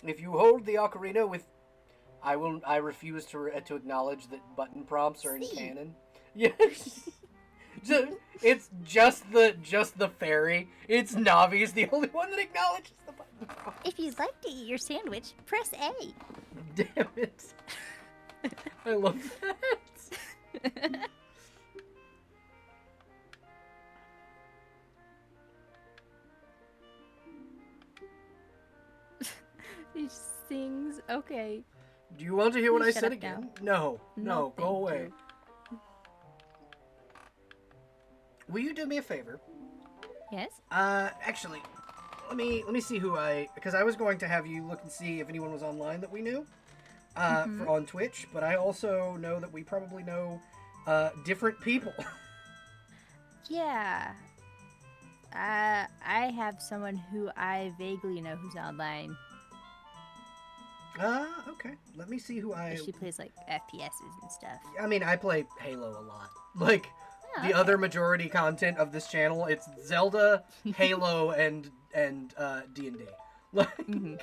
If you hold the ocarina with... I refuse to acknowledge that button prompts are in See? canon. Yes. It's just the fairy. It's Navi's the only one that acknowledges the button prompt. If you'd like to eat your sandwich, press A. Damn it. I love that. He sings. Okay. Do you want to hear what I Shut said up again? now. No, go thank away. you. Will you do me a favor? Yes. Actually, let me see who because I was going to have you look and see if anyone was online that we knew, on Twitch, but I also know that we probably know, different people. Yeah. I have someone who I vaguely know who's online. Okay. Let me see who She plays like FPSs and stuff. I mean, I play Halo a lot. Like, Oh, the okay. other majority content of this channel, it's Zelda, Halo, and D&D. Like, Mhm.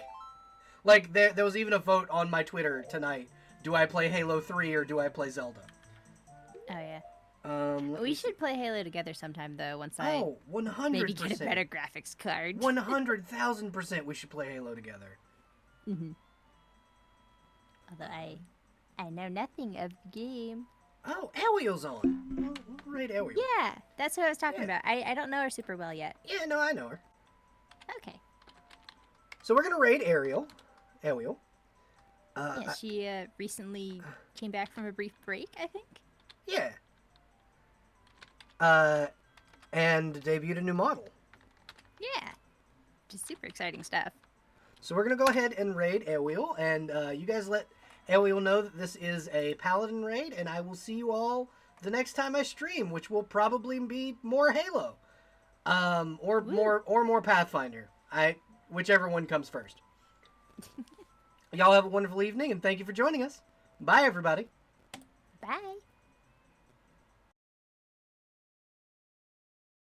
Like, there was even a vote on my Twitter tonight. Do I play Halo 3 or do I play Zelda? Oh, yeah. We should play Halo together sometime, though, once I 100%. maybe get a better graphics card. 100,000% we should play Halo together. Mm-hmm. Although I know nothing of the game. Oh, Ariel's on. Right, Ariel. Yeah, that's what I was talking about. I don't know her super well yet. Yeah, no, I know her. Okay. So we're gonna raid Ariel. Ariel. Yeah, she recently came back from a brief break, I think. Yeah. And debuted a new model. Yeah. Just super exciting stuff. So we're gonna go ahead and raid Ariel, and you guys let Ariel know that this is a Paladin raid, and I will see you all the next time I stream, which will probably be more Halo, or more Pathfinder. Whichever one comes first. Y'all have a wonderful evening, and thank you for joining us. Bye, everybody. Bye.